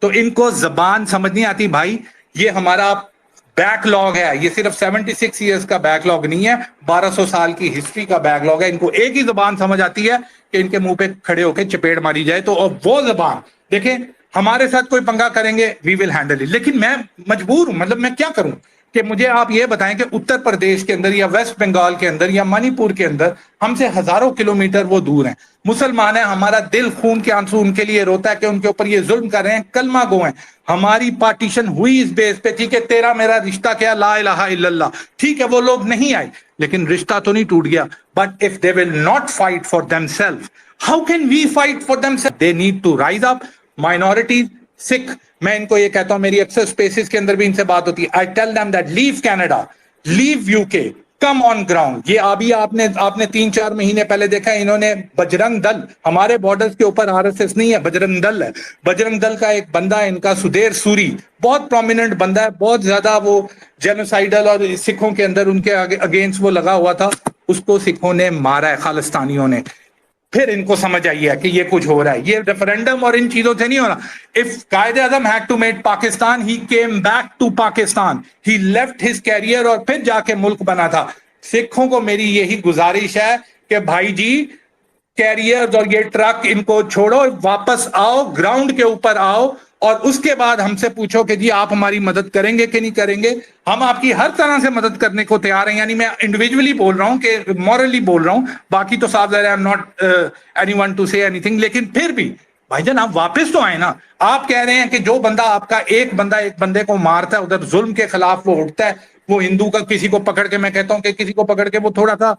تو ان کو زبان سمجھ نہیں آتی بھائی. یہ ہمارا بیک لاگ ہے, یہ صرف 76 ایئرز کا بیک لاگ نہیں ہے, 1200 سال کی ہسٹری کا بیک لاگ ہے. ان کو ایک ہی زبان سمجھ آتی ہے کہ ان کے منہ پہ کھڑے ہو کے چپیڑ ماری جائے. تو وہ زبان دیکھیں, ہمارے ساتھ کوئی پنگا کریں گے وی ول ہینڈل اٹ. لیکن میں مجبور ہوں, مطلب میں کیا کروں کہ مجھے آپ یہ بتائیں کہ اتر پردیش کے اندر یا ویسٹ بنگال کے اندر یا منی پور کے اندر ہم سے ہزاروں کلومیٹر وہ دور ہیں, مسلمان ہیں, ہمارا دل خون کے آنسو ان کے لیے روتا ہے کہ ان کے اوپر یہ ظلم کر رہے ہیں, کلمہ گو ہیں. ہماری پارٹیشن ہوئی اس بیس پہ تھی کہ تیرا میرا رشتہ کیا, لا الہ الا اللہ. ٹھیک ہے وہ لوگ نہیں آئے لیکن رشتہ تو نہیں ٹوٹ گیا. But if they will not fight for themselves, how can we fight for themselves? They need to rise up. Minorities, Sikh, میں ان کو یہ کہتا ہوں, میری اکثر سپیسز کے اندر بھی ان سے بات ہوتی ہے. I tell them that leave Canada, leave U K, come on ground. یہ ابھی آپ نے 3-4 مہینے پہلے دیکھا ہے, انہوں نے بجرنگ دل, ہمارے بارڈرز کے اوپر RSS نہیں ہے, بجرنگ دل ہے. بجرنگ دل کا ایک بندہ ہے ان کا, سدھیر سوری, بہت پرومیننٹ بندہ ہے, بہت زیادہ وہ جینوسائیڈل اور سکھوں کے اندر ان کے اگینسٹ وہ لگا ہوا تھا. اس کو سکھوں نے مارا ہے, خالستانیوں نے. پھر ان کو سمجھ آئی ہے کہ یہ کچھ ہو رہا ہے. یہ ریفرینڈم اور ان چیزوں سے نہیں ہو رہا. If Quaid Azam had to make Pakistan, he came back to Pakistan. He left his career اور پھر جا کے ملک بنا تھا. سکھوں کو میری یہی گزارش ہے کہ بھائی جی کیریئر اور یہ ٹرک ان کو چھوڑو, واپس آؤ, گراؤنڈ کے اوپر آؤ, اور اس کے بعد ہم سے پوچھو کہ جی آپ ہماری مدد کریں گے کہ نہیں کریں گے. ہم آپ کی ہر طرح سے مدد کرنے کو تیار ہیں. یعنی میں انڈیویجولی بول رہا ہوں کہ مورلی بول رہا ہوں, باقی تو صاحب I am not anyone to say anything. لیکن پھر بھی بھائی جان آپ واپس تو آئے نا. آپ کہہ رہے ہیں کہ جو بندہ آپ کا ایک بندے کو مارتا ہے, ادھر ظلم کے خلاف وہ اٹھتا ہے, وہ ہندو کا کسی کو پکڑ کے, میں کہتا ہوں کہ کسی کو پکڑ کے وہ تھوڑا سا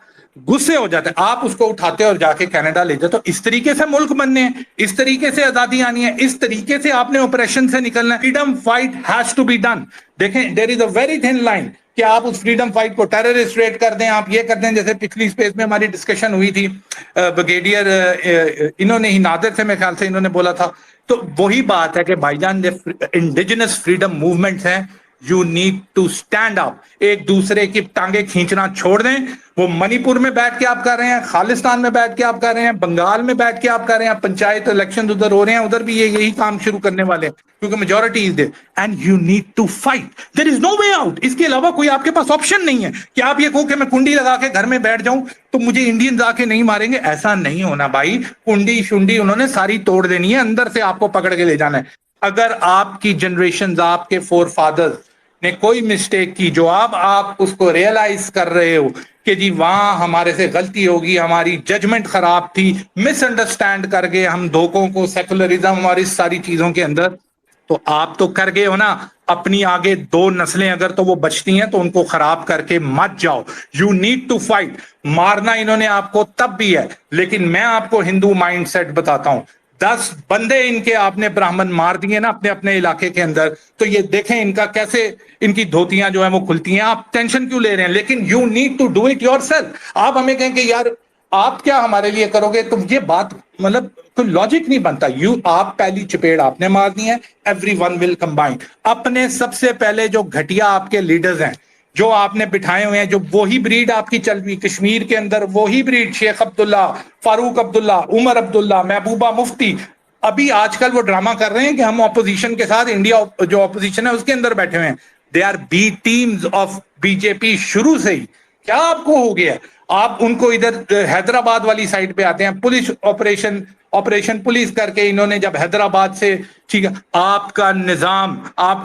غصے ہو جاتا ہے, آپ اس کو اٹھاتے اور جا کے کینیڈا لے جاتے. تو اس طریقے سے ملک بننے ہیں, اس طریقے سے آزادی آنی ہے, اس طریقے سے آپ نے آپریشن سے نکلنا ہے. Freedom fight has to be done. دیکھیں there is a very thin line کہ آپ اس فریڈم فائٹ کو ٹیررسٹ ریٹ کر دیں, آپ یہ کر دیں. جیسے پچھلی اسپیس میں ہماری ڈسکشن ہوئی تھی, بریگیڈیئر انہوں نے ہی, نادر سے میرے خیال سے انہوں نے بولا تھا. تو وہی بات ہے کہ بھائی جان انڈیجنس فریڈم موومنٹس ہیں, you need to stand up. ایک دوسرے کی ٹانگیں کھینچنا چھوڑ دیں. وہ منی پور میں بیٹھ کے آپ کر رہے ہیں, خالستان میں بیٹھ کے آپ کر رہے ہیں, بنگال میں بیٹھ کے آپ کر رہے ہیں, پنچایت الیکشن ادھر ہو رہے ہیں, ادھر بھی یہی کام شروع کرنے والے ہیں کیونکہ majority is there. And you need to fight, there is no way out. اس کے علاوہ کوئی آپ کے پاس آپشن نہیں ہے کہ آپ یہ کہو کہ میں کنڈی لگا کے گھر میں بیٹھ جاؤں تو مجھے انڈینز آ کے نہیں ماریں گے. ایسا نہیں ہونا بھائی. کنڈی شنڈی انہوں نے ساری توڑ دینی ہے, اندر سے آپ کو پکڑ کے لے جانا ہے. اگر آپ کی جنریشنز, آپ کے فور فادرز نے کوئی مسٹیک کی جو آپ اس کو ریئلائز کر رہے ہو کہ جی وہاں ہمارے سے غلطی ہوگی, ہماری ججمنٹ خراب تھی, مس انڈرسٹینڈ کر گئے ہم دھوکوں کو, سیکولرزم اور اس ساری چیزوں کے اندر, تو آپ تو کر گئے ہو نا. اپنی آگے 2 نسلیں اگر تو وہ بچتی ہیں تو ان کو خراب کر کے مت جاؤ. You need to fight. مارنا انہوں نے آپ کو تب بھی ہے, لیکن میں آپ کو ہندو مائنڈ سیٹ بتاتا ہوں. 10 بندے ان کے آپ نے براہمن مار دیے نا اپنے اپنے علاقے کے اندر, تو یہ دیکھیں ان کا کیسے ان کی دھوتیاں جو ہیں وہ کھلتی ہیں. آپ ٹینشن کیوں لے رہے ہیں؟ لیکن you need to do it yourself. آپ ہمیں کہیں کہ یار آپ کیا ہمارے لیے کرو گے, تو یہ بات مطلب کوئی لاجک نہیں بنتا. آپ پہلی چپیڑ آپ نے مار دی ہے, ایوری ون ول کمبائن. اپنے سب سے پہلے جو گھٹیا آپ کے لیڈرز ہیں جو آپ نے بٹھائے ہوئے ہیں, جو وہی بریڈ آپ کی چل رہی کشمیر کے اندر, وہی بریڈ شیخ عبداللہ, فاروق عبداللہ, عمر عبداللہ, محبوبہ مفتی, ابھی آج کل وہ ڈرامہ کر رہے ہیں کہ ہم اپوزیشن کے ساتھ, انڈیا جو اپوزیشن ہے اس کے اندر بیٹھے ہوئے ہیں. They are B teams of B J P شروع سے ہی. کیا آپ کو ہو گیا؟ آپ ان کو ادھر حیدرآباد والی سائڈ پہ آتے ہیں, پولیس آپریشن پولیس کر کے انہوں نے جب حیدرآباد سے, ٹھیک ہے, آپ کا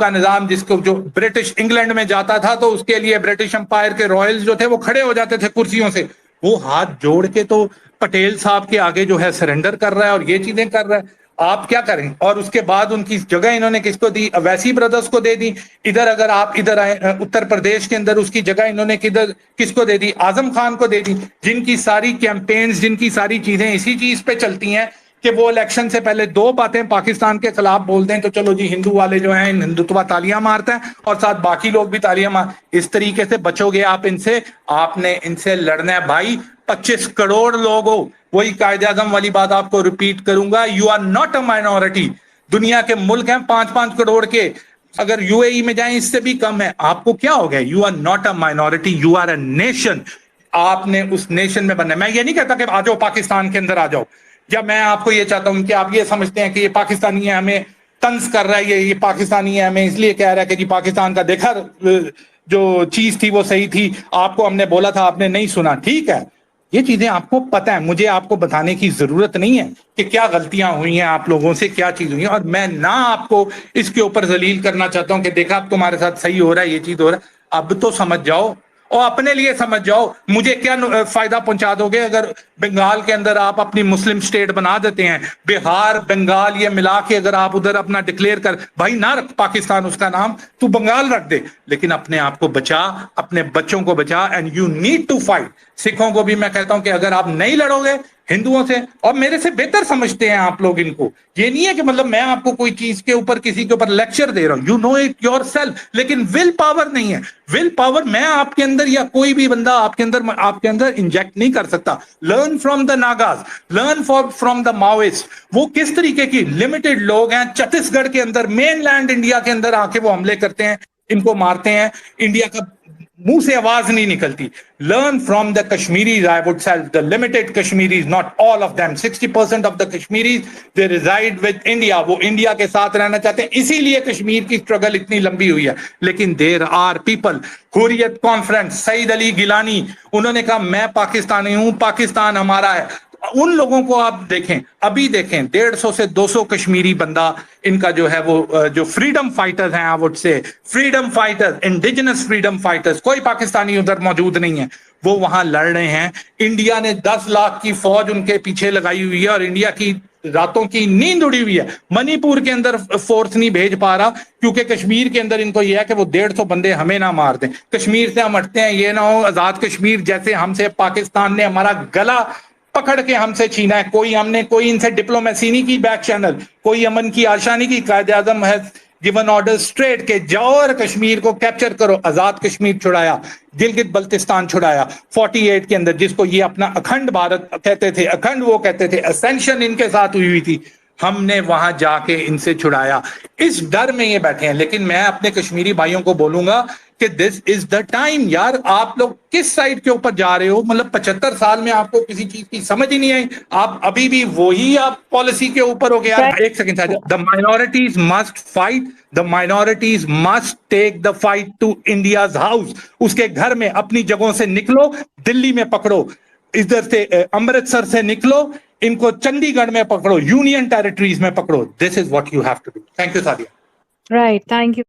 نظام جس کو جو برٹش انگلینڈ میں جاتا تھا تو اس کے لیے برٹش امپائر کے رائلز جو تھے وہ کھڑے ہو جاتے تھے کرسیوں سے, وہ ہاتھ جوڑ کے تو پٹیل صاحب کے آگے جو ہے سرنڈر کر رہا ہے اور یہ چیزیں کر رہا ہے. آپ کیا کریں؟ اور اس کے بعد ان کی جگہ انہوں نے کس کو دی؟ اویسی بردرز کو دے دی. ادھر اگر آپ ادھر آئے اتر پردیش کے اندر اس کی جگہ انہوں نے کس کو دے دی؟ اعظم خان کو دے دی، جن کی ساری کیمپینز، جن کی ساری چیزیں اسی چیز پہ چلتی ہیں کہ وہ الیکشن سے پہلے دو باتیں پاکستان کے خلاف بول دیں تو چلو جی ہندو والے جو ہیں ہندوتوا تالیاں مارتے ہیں اور ساتھ باقی لوگ بھی تالیاں اس طریقے سے بچو گے آپ ان سے. آپ نے ان سے لڑنا ہے بھائی. 25 کروڑ لوگ ہو، وہی قائد اعظم والی بات آپ کو ریپیٹ کروں گا، you are not a minority. دنیا کے ملک ہیں 5-5 کروڑ کے، اگر یو اے ای میں جائیں اس سے بھی کم ہے. آپ کو کیا ہو گیا؟ You are not a minority, you are a nation. آپ نے اس نیشن میں بننا ہے. میں یہ نہیں کہتا کہ آ جاؤ پاکستان کے اندر آ جاؤ، یا میں آپ کو یہ چاہتا ہوں کہ آپ یہ سمجھتے ہیں کہ یہ پاکستانی ہے ہمیں طنز کر رہا ہے، یہ پاکستانی ہے ہمیں اس لیے کہہ رہا ہے کہ جی پاکستان کا دیکھا جو چیز تھی وہ صحیح تھی، آپ کو ہم نے بولا تھا آپ نے نہیں سنا. ٹھیک ہے، یہ چیزیں آپ کو پتہ ہے، مجھے آپ کو بتانے کی ضرورت نہیں ہے کہ کیا غلطیاں ہوئی ہیں آپ لوگوں سے، کیا چیز ہوئی ہیں. اور میں نہ آپ کو اس کے اوپر ذلیل کرنا چاہتا ہوں کہ دیکھا اب تمہارے ساتھ صحیح ہو رہا ہے، یہ چیز ہو رہا ہے. اب تو سمجھ جاؤ اور اپنے لیے سمجھ جاؤ. مجھے کیا فائدہ پہنچا دو گے اگر بنگال کے اندر آپ اپنی مسلم سٹیٹ بنا دیتے ہیں؟ بہار بنگال یہ ملا کے اگر آپ ادھر اپنا ڈکلیئر کر، بھائی نہ رکھ پاکستان اس کا نام، تو بنگال رکھ دے، لیکن اپنے آپ کو بچا، اپنے بچوں کو بچا. And you need to fight. سکھوں کو بھی میں کہتا ہوں کہ اگر آپ نہیں لڑو گے ہندوؤں سے، اور میرے سے بہتر سمجھتے ہیں آپ لوگ ان کو، یہ نہیں ہے کہ مطلب میں آپ کو کوئی چیز کے اوپر کسی کے اوپر لیکچر دے رہا ہوں، you know it yourself. لیکن ول پاور نہیں ہے. ول پاور میں آپ کے اندر یا کوئی بھی بندہ آپ کے اندر انجیکٹ نہیں کر سکتا. Learn from the Nagas, learn from the Maoist. وہ کس طریقے کی لمیٹڈ لوگ ہیں چھتیس گڑھ کے اندر، مین لینڈ انڈیا کے اندر آ کے وہ حملے کرتے ہیں، ان کو مارتے ہیں، انڈیا کا منہ سے آواز نہیں نکلتی. Learn from the Kashmiris, I would say, the limited Kashmiris, not all of them. 60% of the Kashmiris, they reside with India. وہ انڈیا کے ساتھ رہنا چاہتے ہیں، اسی لیے کشمیر کی اسٹرگل اتنی لمبی ہوئی ہے. لیکن there are people. Hurriyat conference, Syed Ali Geelani, انہوں نے کہا میں پاکستانی ہوں، پاکستان ہمارا ہے. ان لوگوں کو آپ دیکھیں، ابھی دیکھیں 150 سے 200 کشمیری بندہ ان کا جو ہے وہ جو فریڈم فائٹرز ہیں، I would say freedom fighters, indigenous freedom fighters, کوئی پاکستانی ادھر موجود نہیں ہے، وہ وہاں لڑ رہے ہیں. انڈیا نے 10 لاکھ کی فوج ان کے پیچھے لگائی ہوئی ہے اور انڈیا کی راتوں کی نیند اڑی ہوئی ہے. منی پور کے اندر فورس نہیں بھیج پا رہا کیونکہ کشمیر کے اندر ان کو یہ ہے کہ وہ 150 بندے ہمیں نہ مار دیں، کشمیر سے ہم ہٹتے ہیں، یہ نہ ہو آزاد کشمیر جیسے ہم سے پاکستان نے ہمارا گلا پکڑ کے ہم سے چھینا ہے. کوئی ان سے ڈپلومیسی نہیں کی، بیک چینل، کوئی امن کی آشا نہیں کی. قائد اعظم ہے گیون آرڈر اسٹریٹ کہ جاؤ اور کشمیر کو کیپچر کرو. آزاد کشمیر چھڑایا، گلگت بلتستان چھڑایا 48 کے اندر، جس کو یہ اپنا اکھنڈ بھارت کہتے تھے، اکھنڈ وہ کہتے تھے، اسینشن ان کے ساتھ ہوئی تھی، ہم نے وہاں جا کے ان سے چھڑایا. اس ڈر میں یہ بیٹھے ہیں. لیکن میں اپنے کشمیری بھائیوں کو بولوں گا کہ دس از دا ٹائم. یار آپ لوگ کس سائڈ کے اوپر جا رہے ہو؟ مطلب 75 سال میں آپ کو کسی چیز کی سمجھ ہی نہیں آئی، آپ ابھی بھی وہی آپ پالیسی کے اوپر ہو گیا. ایک second, the minorities must fight, the minorities must take the fight to India's house. اس کے گھر میں اپنی جگہوں سے نکلو، دلی میں پکڑو، ادھر سے امرتسر سے نکلو، ان کو چنڈی گڑھ میں پکڑو، یونین ٹیریٹریز میں پکڑو. This is what you have to do. Thank you Sadia. Right. Thank you.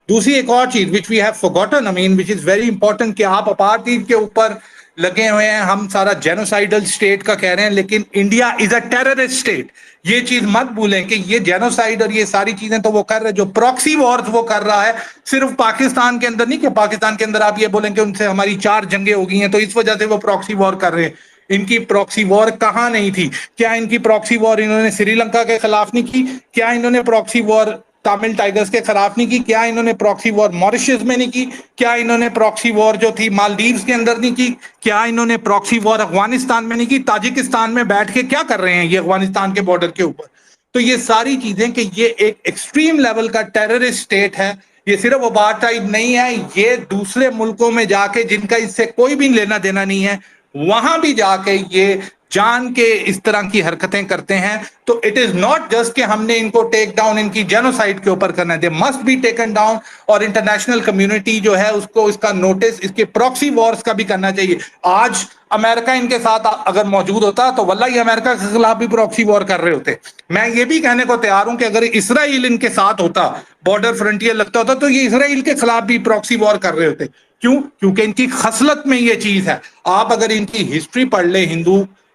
دوسری ایک اور چیز which we have forgotten, which is very important, کہ آپ اپارٹھائیڈ کے اوپر لگے ہوئے ہیں، ہم سارا جینوسائیڈل اسٹیٹ کا کہہ رہے ہیں، لیکن India is a terrorist state. یہ چیز مت بھولیں کہ یہ جینوسائیڈ اور یہ ساری چیزیں تو وہ کر رہے، جو پراکسی وارز وہ کر رہا ہے صرف پاکستان کے اندر نہیں، کہ پاکستان کے اندر آپ یہ بولیں کہ ان سے ہماری 4 جنگیں ہو گئی ہیں تو اس وجہ سے وہ پراکسی وار کر رہے ہیں. ان کی پراکسی وار کہاں نہیں تھی؟ کیا ان کی پراکسی وار انہوں نے سری لنکا کے خلاف نہیں کی؟ کیا انہوں نے پراکسی وار تامل ٹائگرز کے خلاف نہیں کی؟ کیا انہوں نے پراکسی وار ماریشس میں نہیں کی؟ کیا انہوں نے پراکسی وار جو تھی مالدیوز کے اندر نہیں کی؟ کیا انہوں نے پراکسی وار افغانستان میں نہیں کی؟ تاجکستان میں بیٹھ کے کیا کر رہے ہیں یہ افغانستان کے بارڈر کے اوپر؟ تو یہ ساری چیزیں کہ یہ ایک ایکسٹریم لیول کا ٹیررسٹ اسٹیٹ ہے. یہ صرف اپارٹھائیڈ نہیں ہے، یہ دوسرے ملکوں میں جا کے جن کا اس سے کوئی بھی لینا دینا نہیں ہے، وہاں بھی جا کے یہ جان کے اس طرح کی حرکتیں کرتے ہیں. تو اٹ از ناٹ جسٹ کہ ہم نے ان کو ٹیک ڈاؤن ان کی جینوسائیڈ کے اوپر کرنا ہے، they must be taken down. اور انٹرنیشنل کمیونٹی جو ہے اس کو اس کا نوٹس اس کے پراکسی وارز کا بھی کرنا چاہیے. آج امریکہ ان کے ساتھ اگر موجود ہوتا تو واللہ یہ امریکہ کے خلاف بھی پراکسی وار کر رہے ہوتے. میں یہ بھی کہنے کو تیار ہوں کہ اگر اسرائیل ان کے ساتھ ہوتا، بارڈر فرنٹیئر لگتا ہوتا، تو یہ اسرائیل کے خلاف بھی پراکسی وار کر رہے ہوتے. کیوں؟ کیونکہ ان کی خصلت میں یہ چیز ہے. آپ اگر ان کی ہسٹری پڑھ لیں،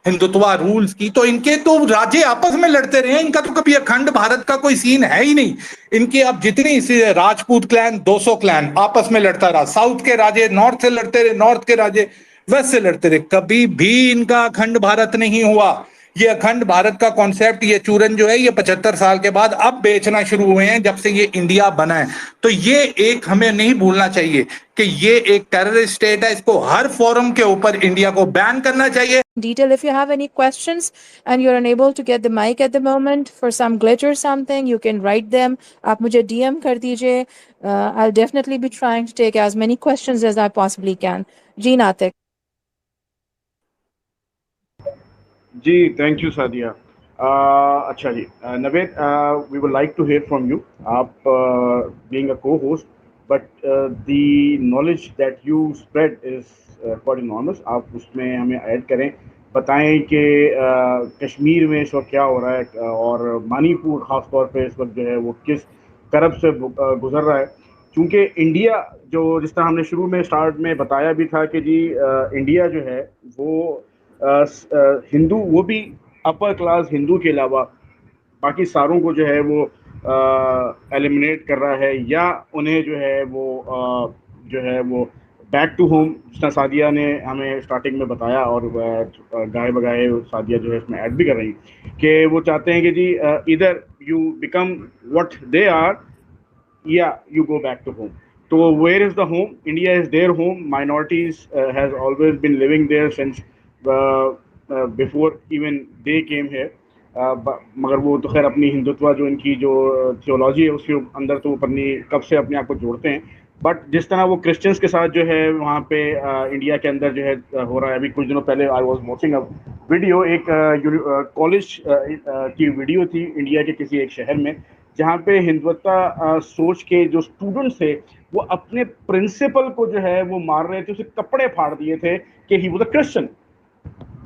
ہندوتوا رولز کی، تو ان کے تو راجے آپس میں لڑتے رہے ہیں، ان کا تو کبھی اکھنڈ بھارت کا کوئی سین ہے ہی نہیں. ان کی اب جتنی راجپوت کلین 200 کلین آپس میں لڑتا رہا، ساؤتھ کے راجے نارتھ سے لڑتے رہے، نارتھ کے راجے ویسٹ سے لڑتے رہے، کبھی بھی ان کا اکھنڈ بھارت نہیں ہوا. یہ اکھنڈ بھارت کا کانسیپٹ، یہ چورن جو ہے، یہ 75 سال کے بعد اب بیچنا شروع ہوئے ہیں جب سے یہ انڈیا بنا ہے. تو یہ ایک ہمیں نہیں بھولنا چاہیے کہ یہ ایک ٹیررسٹ اسٹیٹ ہے، اس کو ہر فورم کے اوپر انڈیا کو بین کرنا چاہیے. Detail, if you have any questions and you're unable to get the mic at the moment for some glitch or something, you can write them. آپ مجھے DM کر دیجئے. I'll definitely be trying to take as many questions as I possibly can. جی ناطق. جی thank you Sadia. اچھا جی Naveed, we would like to hear from you. آپ being a co host, but the knowledge that you spread is quite enormous. آپ اس میں ہمیں add کریں, بتائیں کہ کشمیر میں اس وقت کیا ہو رہا ہے, اور منی پور خاص طور پہ اس وقت جو ہے وہ کس کرب سے گزر رہا ہے. چونکہ انڈیا جو, جس طرح ہم نے شروع میں اسٹارٹ میں بتایا بھی تھا کہ جی انڈیا جو ہے وہ ہندو, وہ بھی اپر کلاس ہندو کے علاوہ باقی ساروں کو جو ہے وہ ایلیمنیٹ کر رہا ہے, یا انہیں جو ہے وہ بیک ٹو ہوم, جس طرح سعدیہ نے ہمیں اسٹارٹنگ میں بتایا, اور گائے بگائے سعدیہ جو ہے اس میں ایڈ بھی کر رہی ہیں کہ وہ چاہتے ہیں کہ جی ادھر you become what they are, یا you go back to home. تو where is the home? India is their home. Minorities has always been living there since before even they came here. مگر وہ تو خیر اپنی ہندوتوا جو ان کی جو تھیولوجی ہے اس کے اندر تو اپنی کب سے اپنے آپ کو جوڑتے ہیں. بٹ جس طرح وہ کرسچنس کے ساتھ جو ہے وہاں پہ انڈیا کے اندر جو ہے ہو رہا ہے, ابھی کچھ دنوں پہلے I was watching a video, ایک کالج کی ویڈیو تھی انڈیا کے کسی ایک شہر میں, جہاں پہ ہندوتوا سوچ کے جو اسٹوڈنٹس تھے وہ اپنے پرنسپل کو جو ہے وہ مار رہے تھے, اسے کپڑے پھاڑ دیے تھے کہ ہی واز اے کرسچن.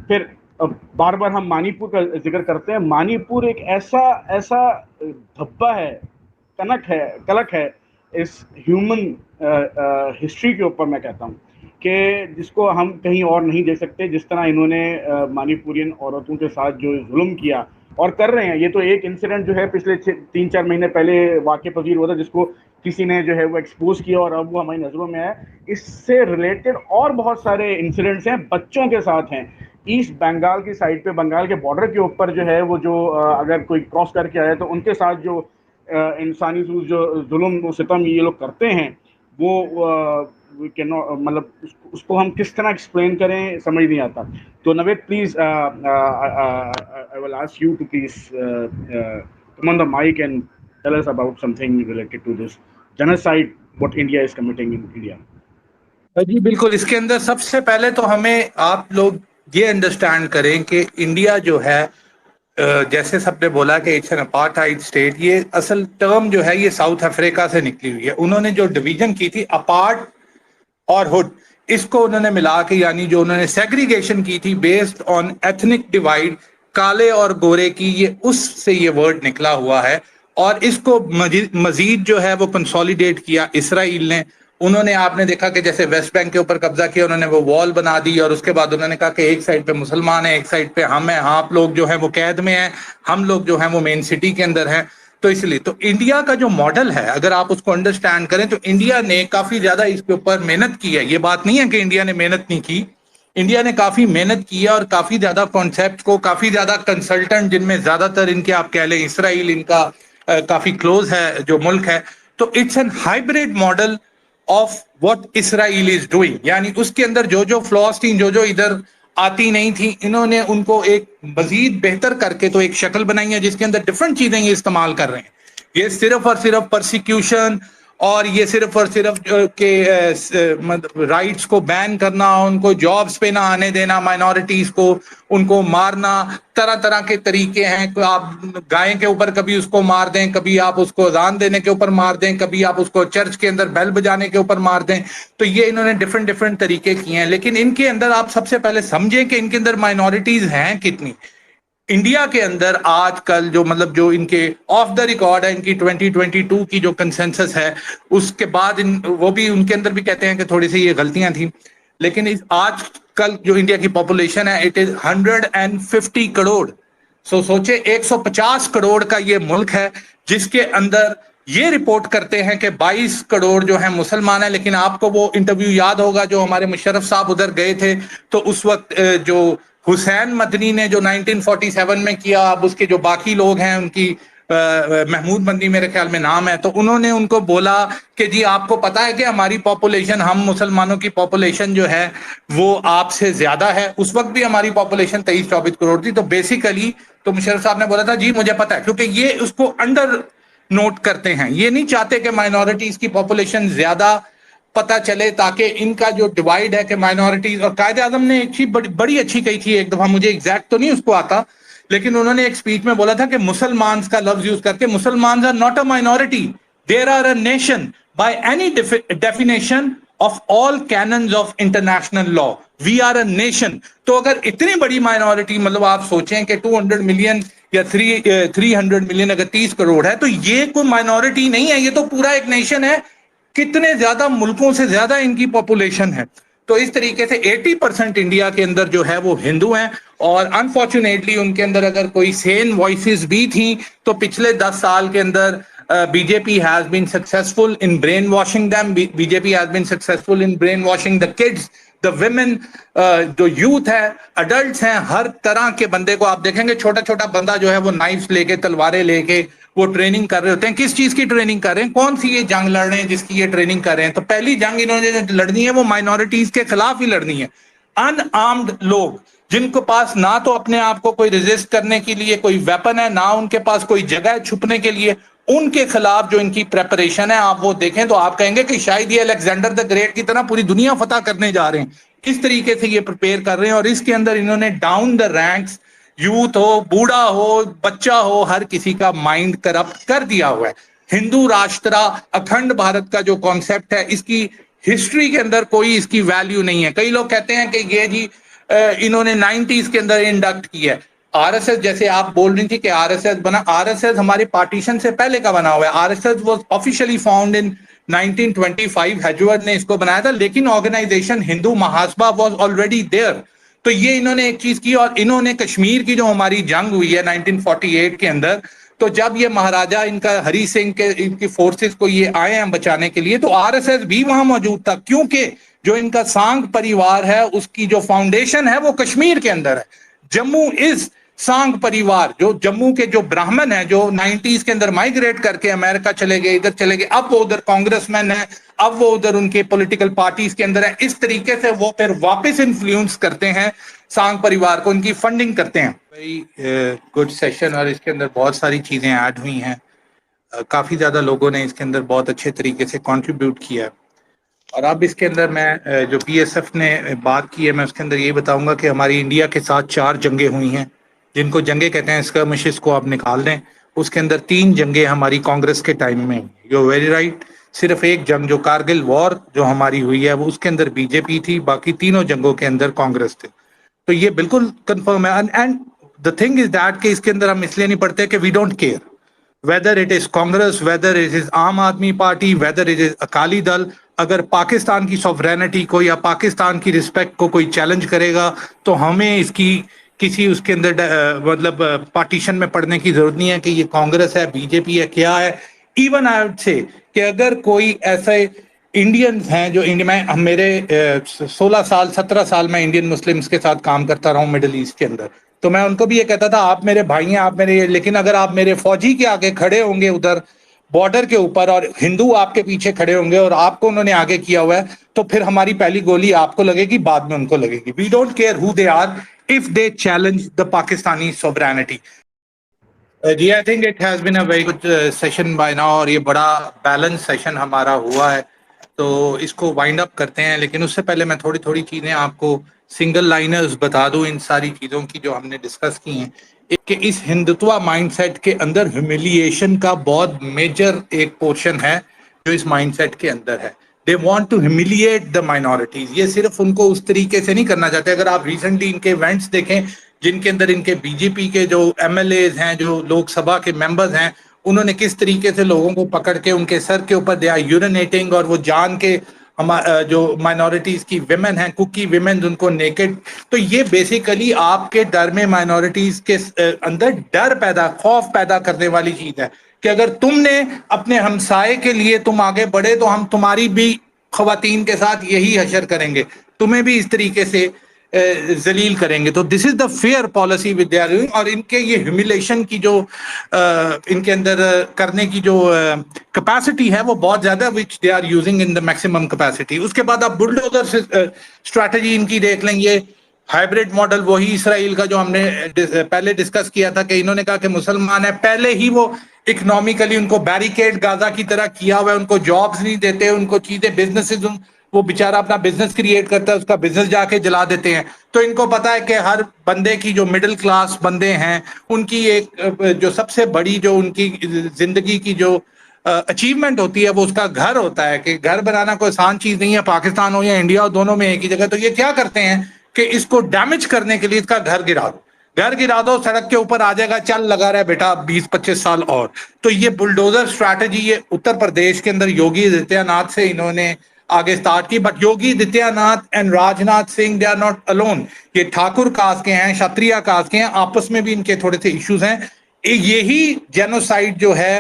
پھر بار بار ہم منی پور کا ذکر کرتے ہیں. منی پور ایک ایسا دھبا ہے, کلک ہے اس ہیومن ہسٹری کے اوپر, میں کہتا ہوں کہ جس کو ہم کہیں اور نہیں دیکھ سکتے. جس طرح انہوں نے منی پورین عورتوں کے ساتھ جو ظلم کیا اور کر رہے ہیں, یہ تو ایک انسیڈنٹ جو ہے پچھلے 3-4 مہینے پہلے واقع پذیر ہوا تھا, جس کو کسی نے جو ہے وہ ایکسپوز کیا اور اب وہ ہماری نظروں میں ہے. اس سے ریلیٹڈ اور بہت سارے انسیڈنٹس ہیں, بچوں کے ساتھ ہیں. ایسٹ بنگال کی سائڈ پہ, بنگال کے بارڈر کے اوپر جو ہے وہ جو اگر کوئی کراس کر کے آئے تو ان کے ساتھ جو انسانی جو ظلم و ستم یہ لوگ کرتے ہیں, وہ مطلب اس کو ہم کس طرح ایکسپلین کریں سمجھ نہیں آتا. تو نوید please, I will ask you to please come on the mic and tell us about something related to this genocide what India is committing in India. جی بالکل. اس کے اندر سب سے پہلے تو ہمیں آپ لوگ یہ انڈرسٹینڈ کریں کہ انڈیا جو ہے, جیسے سب نے بولا کہ اٹس این اپارٹھائڈ اسٹیٹ, یہ اصل ٹرم جو ہے یہ ساؤتھ افریقہ سے نکلی ہوئی ہے. انہوں نے جو ڈویژن کی تھی اپارٹ اور ہڈ, اس کو انہوں نے ملا کے, یعنی جو انہوں نے سیگریگیشن کی تھی بیسڈ آن ایتھنک ڈیوائڈ, کالے اور گورے کی, یہ اس سے یہ ورڈ نکلا ہوا ہے. اور اس کو مزید جو ہے وہ کنسولیڈیٹ کیا اسرائیل نے. انہوں نے, آپ نے دیکھا کہ جیسے ویسٹ بینک کے اوپر قبضہ کیا, انہوں نے وہ وال بنا دی, اور اس کے بعد انہوں نے کہا کہ ایک سائڈ پہ مسلمان ہیں, ایک سائڈ پہ ہم ہیں, آپ لوگ جو ہیں وہ قید میں ہیں, ہم لوگ جو ہیں وہ مین سٹی کے اندر ہیں. تو اس لیے تو انڈیا کا جو ماڈل ہے, اگر آپ اس کو انڈرسٹینڈ کریں تو انڈیا نے کافی زیادہ اس کے اوپر محنت کی ہے. یہ بات نہیں ہے کہ انڈیا نے محنت نہیں کی, انڈیا نے کافی محنت کی ہے, اور کافی زیادہ کانسیپٹ کو, کافی زیادہ کنسلٹنٹ, جن میں زیادہ تر ان کے آپ کہہ لیں اسرائیل ان کا کافی کلوز ہے جو ملک ہے. تو it's an hybrid model of what Israel is doing, یعنی اس کے اندر جو فلاس تھیں, جو ادھر آتی نہیں تھی, انہوں نے ان کو ایک مزید بہتر کر کے تو ایک شکل بنائی ہے جس کے اندر ڈفرنٹ چیزیں یہ استعمال کر رہے ہیں. یہ صرف اور صرف پرسیکیوشن, اور یہ صرف اور صرف کہ رائٹس کو بین کرنا, ان کو جابس پہ نہ آنے دینا, مائنورٹیز کو, ان کو مارنا, طرح طرح کے طریقے ہیں. آپ گائے کے اوپر کبھی اس کو مار دیں, کبھی آپ اس کو اذان دینے کے اوپر مار دیں, کبھی آپ اس کو چرچ کے اندر بیل بجانے کے اوپر مار دیں. تو یہ انہوں نے ڈفرنٹ طریقے کیے ہیں. لیکن ان کے اندر آپ سب سے پہلے سمجھیں کہ ان کے اندر مائنورٹیز ہیں کتنی. انڈیا کے اندر آج کل جو مطلب جو ان کے آف دا ریکارڈ ہے, ان کی 2022 کی جو کنسنسس ہے, اس کے بعد وہ بھی ان کے اندر بھی کہتے ہیں کہ تھوڑی سی یہ غلطیاں تھیں. لیکن آج کل جو انڈیا کی پاپولیشن ہے اٹ از 150 کروڑ. سوچے 150 کروڑ کا یہ ملک ہے جس کے اندر یہ رپورٹ کرتے ہیں کہ 22 کروڑ جو ہیں مسلمان ہیں. لیکن آپ کو وہ انٹرویو یاد ہوگا جو ہمارے مشرف صاحب ادھر گئے تھے, تو اس وقت جو حسین مدنی نے جو 1947 میں کیا, اب اس کے جو باقی لوگ ہیں ان کی محمود مدنی میرے خیال میں نام ہے, تو انہوں نے ان کو بولا کہ جی آپ کو پتا ہے کہ ہماری پاپولیشن, ہم مسلمانوں کی پاپولیشن جو ہے وہ آپ سے زیادہ ہے. اس وقت بھی ہماری پاپولیشن 23-24 کروڑ تھی. تو بیسیکلی تو مشرف صاحب نے بولا تھا جی مجھے پتا ہے, کیونکہ یہ اس کو انڈر نوٹ کرتے ہیں, یہ نہیں چاہتے کہ مائنورٹیز کی پاپولیشن زیادہ پتا چلے, تاکہ ان کا جو ڈیوائیڈ ہے کہ مائنورٹیز. اور قائد اعظم نے ایک چیز بڑی اچھی کہی تھی ایک دفعہ, مجھے ایگزیکٹ تو نہیں اس کو آتا, لیکن انہوں نے ایک سپیچ میں بولا تھا کہ مسلمانز کا لفظ یوز کر کے, مسلمانز are not a minority, there are a nation by any definition of all canons of international law, we are a nation. تو اگر اتنی بڑی مائنورٹی, مطلب آپ سوچیں کہ 200 ملین یا 300 ملین اگر 30 کروڑ ہے, تو یہ کوئی مائنورٹی نہیں ہے, یہ تو پورا ایک نیشن ہے. کتنے زیادہ ملکوں سے زیادہ ان کی پاپولیشن ہے. تو اس طریقے سے 80% انڈیا کے اندر جو ہے وہ ہندو ہیں, اور انفارچونیٹلی ان کے اندر اگر کوئی سین وائسز بھی تھیں تو پچھلے 10 سال کے اندر B J P has been successful in brainwashing them, B J P has been successful in brainwashing the kids, the women, جو یوتھ ہے, اڈلٹس ہیں, ہر طرح کے بندے کو آپ دیکھیں گے چھوٹا چھوٹا بندہ جو ہے وہ نائفز لے کے, تلواریں لے کے وہ ٹریننگ کر رہے ہوتے ہیں. کس چیز کی ٹریننگ کر رہے ہیں, کون سی یہ جنگ لڑ رہے ہیں جس کی یہ ٹریننگ کر رہے ہیں؟ تو پہلی جنگ انہوں نے جو لڑنی ہے وہ مائنورٹیز کے خلاف ہی لڑنی ہے. ان آرمڈ لوگ جن کے پاس نہ تو اپنے آپ کو کوئی ریزسٹ کرنے کے لیے کوئی ویپن ہے, نہ ان کے پاس کوئی جگہ ہے چھپنے کے لیے, ان کے خلاف جو ان کی پریپریشن ہے آپ وہ دیکھیں تو آپ کہیں گے کہ شاید یہ الیگزینڈر دا گریٹ کی طرح پوری دنیا فتح کرنے جا رہے ہیں. اس طریقے سے یہ پریپیئر کر رہے ہیں, اور اس کے اندر انہوں نے down the ranks, youth who, بوڑھا ہو, بچہ ہو, ہر کسی کا مائنڈ کرپٹ کر دیا ہوا ہے. ہندو راشٹرا اکھنڈ بھارت کا جو کانسیپٹ ہے, اس کی ہسٹری کے اندر کوئی اس کی ویلیو نہیں ہے. کئی لوگ کہتے ہیں کہ یہ جی انہوں نے 90s کے اندر انڈکٹ کیا ہے. آر ایس ایس, جیسے آپ بول رہی تھی کہ آر ایس ایس بنا, آر ایس ایس ہماری پارٹیشن سے پہلے کا بنا ہوا ہے. R S S was officially found in 1925, Hedgewar نے اس کو بنایا تھا, لیکن organization Hindu Mahasabha was already there. تو یہ انہوں نے ایک چیز کی, اور انہوں نے کشمیر کی جو ہماری جنگ ہوئی ہے 1948 کے اندر, تو جب یہ مہاراجا ان کا ہری سنگھ کے ان کی فورسز کو یہ آئے ہیں بچانے کے لیے, تو آر ایس ایس بھی وہاں موجود تھا, کیونکہ جو ان کا سانگ پریوار ہے اس کی جو فاؤنڈیشن ہے وہ کشمیر کے اندر ہے. جموں از سانگ پریوار, جو جموں کے جو براہمن ہیں جو 90s کے اندر مائگریٹ کر کے امریکہ چلے گئے, ادھر چلے گئے, اب وہ ادھر کانگریس مین ہیں, اب وہ ادھر ان کے پولیٹیکل پارٹیز کے اندر ہیں. اس طریقے سے وہ پھر واپس انفلوئنس کرتے ہیں سانگ پریوار کو, ان کی فنڈنگ کرتے ہیں. ویری گڈ سیشن, اور اس کے اندر بہت ساری چیزیں ایڈ ہوئی ہیں, کافی زیادہ لوگوں نے اس کے اندر بہت اچھے طریقے سے کنٹریبیوٹ کیا ہے. اور اب اس کے اندر میں جو پی ایس ایف نے بات کی ہے, میں اس کے اندر یہ بتاؤں گا کہ ہماری انڈیا کے ساتھ 4 جنگیں ہوئی ہیں, جن کو جنگیں کہتے ہیں, اسکرمشز کو آپ نکال دیں. اس کے اندر 3 جنگیں ہماری کانگریس کے ٹائم میں, یو ویری رائٹ. صرف ایک جنگ جو کارگل وار جو ہماری ہوئی ہے وہ اس کے اندر بی جے پی تھی, باقی تینوں جنگوں کے اندر کانگریس تھے. تو یہ بالکل کنفرم ہے. And the thing is that کہ اس کے اندر ہم اس لیے نہیں پڑھتے کہ we don't care whether it is Congress, whether it is Aam Aadmi Party, whether it is Akali Dal. اگر پاکستان کی سوورینٹی کو یا پاکستان کی رسپیکٹ کو کوئی چیلنج کرے گا تو ہمیں اس کی کسی اس کے اندر مطلب پارٹیشن میں پڑھنے کی ضرورت نہیں ہے کہ یہ کانگریس ہے, بی جے پی ہے, کیا ہے. ایون آئی وڈ سے کہ اگر کوئی ایسے انڈینز ہیں جو میں میرے 16 سال 17 سال میں انڈین مسلمز کے ساتھ کام کرتا رہا ہوں مڈل ایسٹ کے اندر, تو میں ان کو بھی یہ کہتا تھا آپ میرے بھائی ہیں, آپ میرے, لیکن اگر آپ میرے فوجی کے آگے کھڑے ہوں گے ادھر بارڈر کے اوپر, اور ہندو آپ کے پیچھے کھڑے ہوں گے اور آپ کو انہوں نے آگے کیا ہوا ہے, تو پھر ہماری پہلی گولی آپ کو لگے گی, بعد میں ان کو لگے گی. We don't care who they are if they challenge the Pakistani sovereignty. جی I think it has been a very good session by now, اور یہ بڑا بیلنس سیشن ہمارا ہوا ہے, تو اس کو وائنڈ اپ کرتے ہیں. لیکن اس سے پہلے میں تھوڑی چیزیں آپ کو سنگل لائنرز بتا دوں ان ساری چیزوں کی جو ہم نے ڈسکس کی ہیں. ایک کہ اس ہندتوا مائنڈ سیٹ کے اندر ہیوملیشن کا بہت میجر ایک پورشن ہے جو اس مائنڈ سیٹ کے اندر ہے. They want to humiliate the minorities. یہ صرف ان کو اس طریقے سے نہیں کرنا چاہتے. اگر آپ ریسنٹلی ان کے ایونٹس دیکھیں جن کے اندر ان کے بی جے پی کے جو ایم ایل ایز ہیں, جو لوک سبھا کے ممبرز ہیں, انہوں نے کس طریقے سے لوگوں کو پکڑ کے ان کے سر کے اوپر دے آر یورینیٹنگ, اور وہ جان کے جو مائنورٹیز کی ویمن ہیں، کوکی ویمن، ان کو نیکڈ. تو یہ بیسیکلی آپ کے ڈر میں مائنورٹیز کے اندر ڈر پیدا، خوف پیدا کرنے والی چیز ہے کہ اگر تم نے اپنے ہمسائے کے لیے تم آگے بڑھے تو ہم تمہاری بھی خواتین کے ساتھ یہی حشر کریں گے، تمہیں بھی اس طریقے سے ذلیل کریں گے. تو this is the fair policy with they are doing. اور ان کے یہ ہیوملیشن کی جو ان کے اندر کرنے کی جو کیپیسٹی ہے وہ بہت زیادہ، which they are using in the maximum capacity. اس کے بعد آپ بلڈوزر اسٹریٹجی ان کی دیکھ لیں گے، ہائبرڈ ماڈل وہی اسرائیل کا جو ہم نے پہلے ڈسکس کیا تھا کہ انہوں نے کہا کہ مسلمان ہیں، پہلے ہی وہ اکنامکلی ان کو بیریکیڈ غازہ کی طرح کیا ہوا ہے، ان کو جابز نہیں دیتے، ان کو چیزیں بزنسز، وہ بیچارہ اپنا بزنس کریٹ کرتا ہے، اس کا بزنس جا کے جلا دیتے ہیں. تو ان کو پتا ہے کہ ہر بندے کی جو مڈل کلاس بندے ہیں ان کی ایک جو سب سے بڑی جو ان کی زندگی کی جو اچیومنٹ ہوتی ہے وہ اس کا گھر ہوتا ہے، کہ گھر بنانا کوئی آسان چیز نہیں ہے، پاکستان ہو یا انڈیا ہو، دونوں میں ایک ہی جگہ. تو یہ کیا کرتے ہیں کہ اس کو ڈیمیج کرنے کے لیے اس کا گھر گرا دو، گھر گرا دو، سڑک کے اوپر آ جائے گا، چل لگا رہا ہے بیٹا 20-25 سال اور. تو یہ بلڈوزر اسٹریٹجی یہ اتر پردیش کے اندر یوگی آدتیہ ناتھ سے انہوں نے آگے سٹارٹ کی. But Yogi Adityanath and Rajnath Singh they are not alone. یہ ٹھاکر کاسٹ کے ہیں، شتریا کاسٹ کے ہیں، آپس میں بھی ان کے تھوڑے سے ایشوز ہیں. یہی جینوسائڈ جو ہے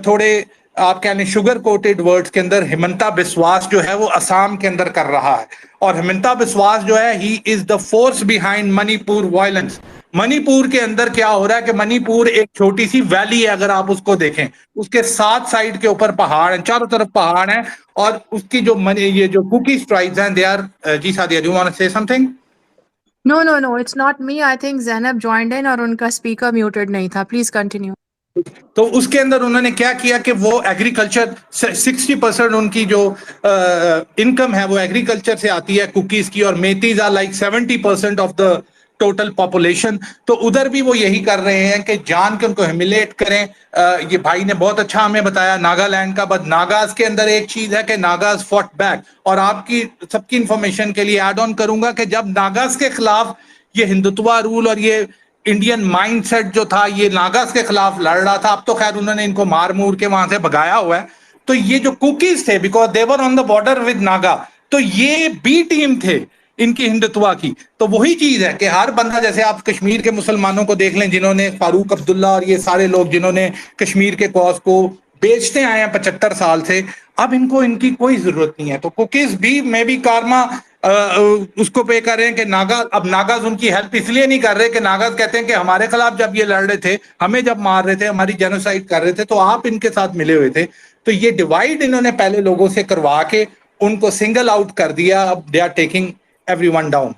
تھوڑے آپ کہہ لیں شوگر کوٹڈ ورڈز کے اندر ہمنتا بسواس جو ہے وہ اسام کے اندر کر رہا ہے. اور ہمنتا بسواس جو ہے ہی از دا فورس بیہائنڈ منی پور وائلنس. منی پور کے اندر کیا ہو رہا ہے کہ منی پور ایک چھوٹی سی ویلی ہے، اگر آپ اس کو دیکھیں، اس کے 7 سائڈ کے اوپر پہاڑ ہیں، چاروں طرف پہاڑ ہیں، اور اس کی جو یہ جو کوکی ٹرائبز ہیں دے آر جی Sadia do you want to say something? No, it's not me. I think Zainab joined in اور ان کا speaker muted نہیں تھا. Please continue. تو اس کے اندر انہوں نے کیا کیا کہ وہ ایگریکلچر 60% ان کی جو انکم ہے وہ ایگریکلچر سے آتی ہے کوکیز کی، اور Meiteis are like 70% of the total population. تو ادھر بھی وہ یہی کر رہے ہیں کہ جان کے ان کو ہیملیٹ کریں. یہ بھائی نے بہت اچھا ہمیں بتایا ناگالینڈ کا. بٹ ناگاز کے اندر ایک چیز ہے کہ ناگاز فوٹ بیک. اور آپ کی سب کی انفارمیشن کے لیے ایڈ آن کروں گا کہ جب ناگاز کے خلاف یہ ہندوتوا رول اور یہ انڈین مائنڈ سیٹ جو تھا یہ ناگاز کے خلاف لڑ رہا تھا، اب تو خیر انہوں نے ان کو مار مور کے وہاں سے بھگایا ہوا ہے. تو یہ جو کوکیز تھے because they were on the border with Naga, تو یہ بی ٹیم تھے ان کی ہندوتوا کی. تو وہی چیز ہے کہ ہر بندہ، جیسے آپ کشمیر کے مسلمانوں کو دیکھ لیں جنہوں نے فاروق عبداللہ اور یہ سارے لوگ جنہوں نے کشمیر کے کاز کو بیچتے آئے ہیں 75 سال سے، اب ان کو ان کی کوئی ضرورت نہیں ہے. تو کوکیز بھی میں بھی کارما اس کو پے کر رہے ہیں کہ اب ناگاز ان کی ہیلپ اس لیے نہیں کر رہے کہ ناگاز کہتے ہیں کہ ہمارے خلاف جب یہ لڑ رہے تھے، ہمیں جب مار رہے تھے، ہماری جینوسائڈ کر رہے تھے، تو آپ ان کے ساتھ ملے ہوئے تھے. تو یہ ڈیوائیڈ انہوں نے پہلے لوگوں سے کروا کے ان کو سنگل آؤٹ کر دیا. اب they are taking everyone down.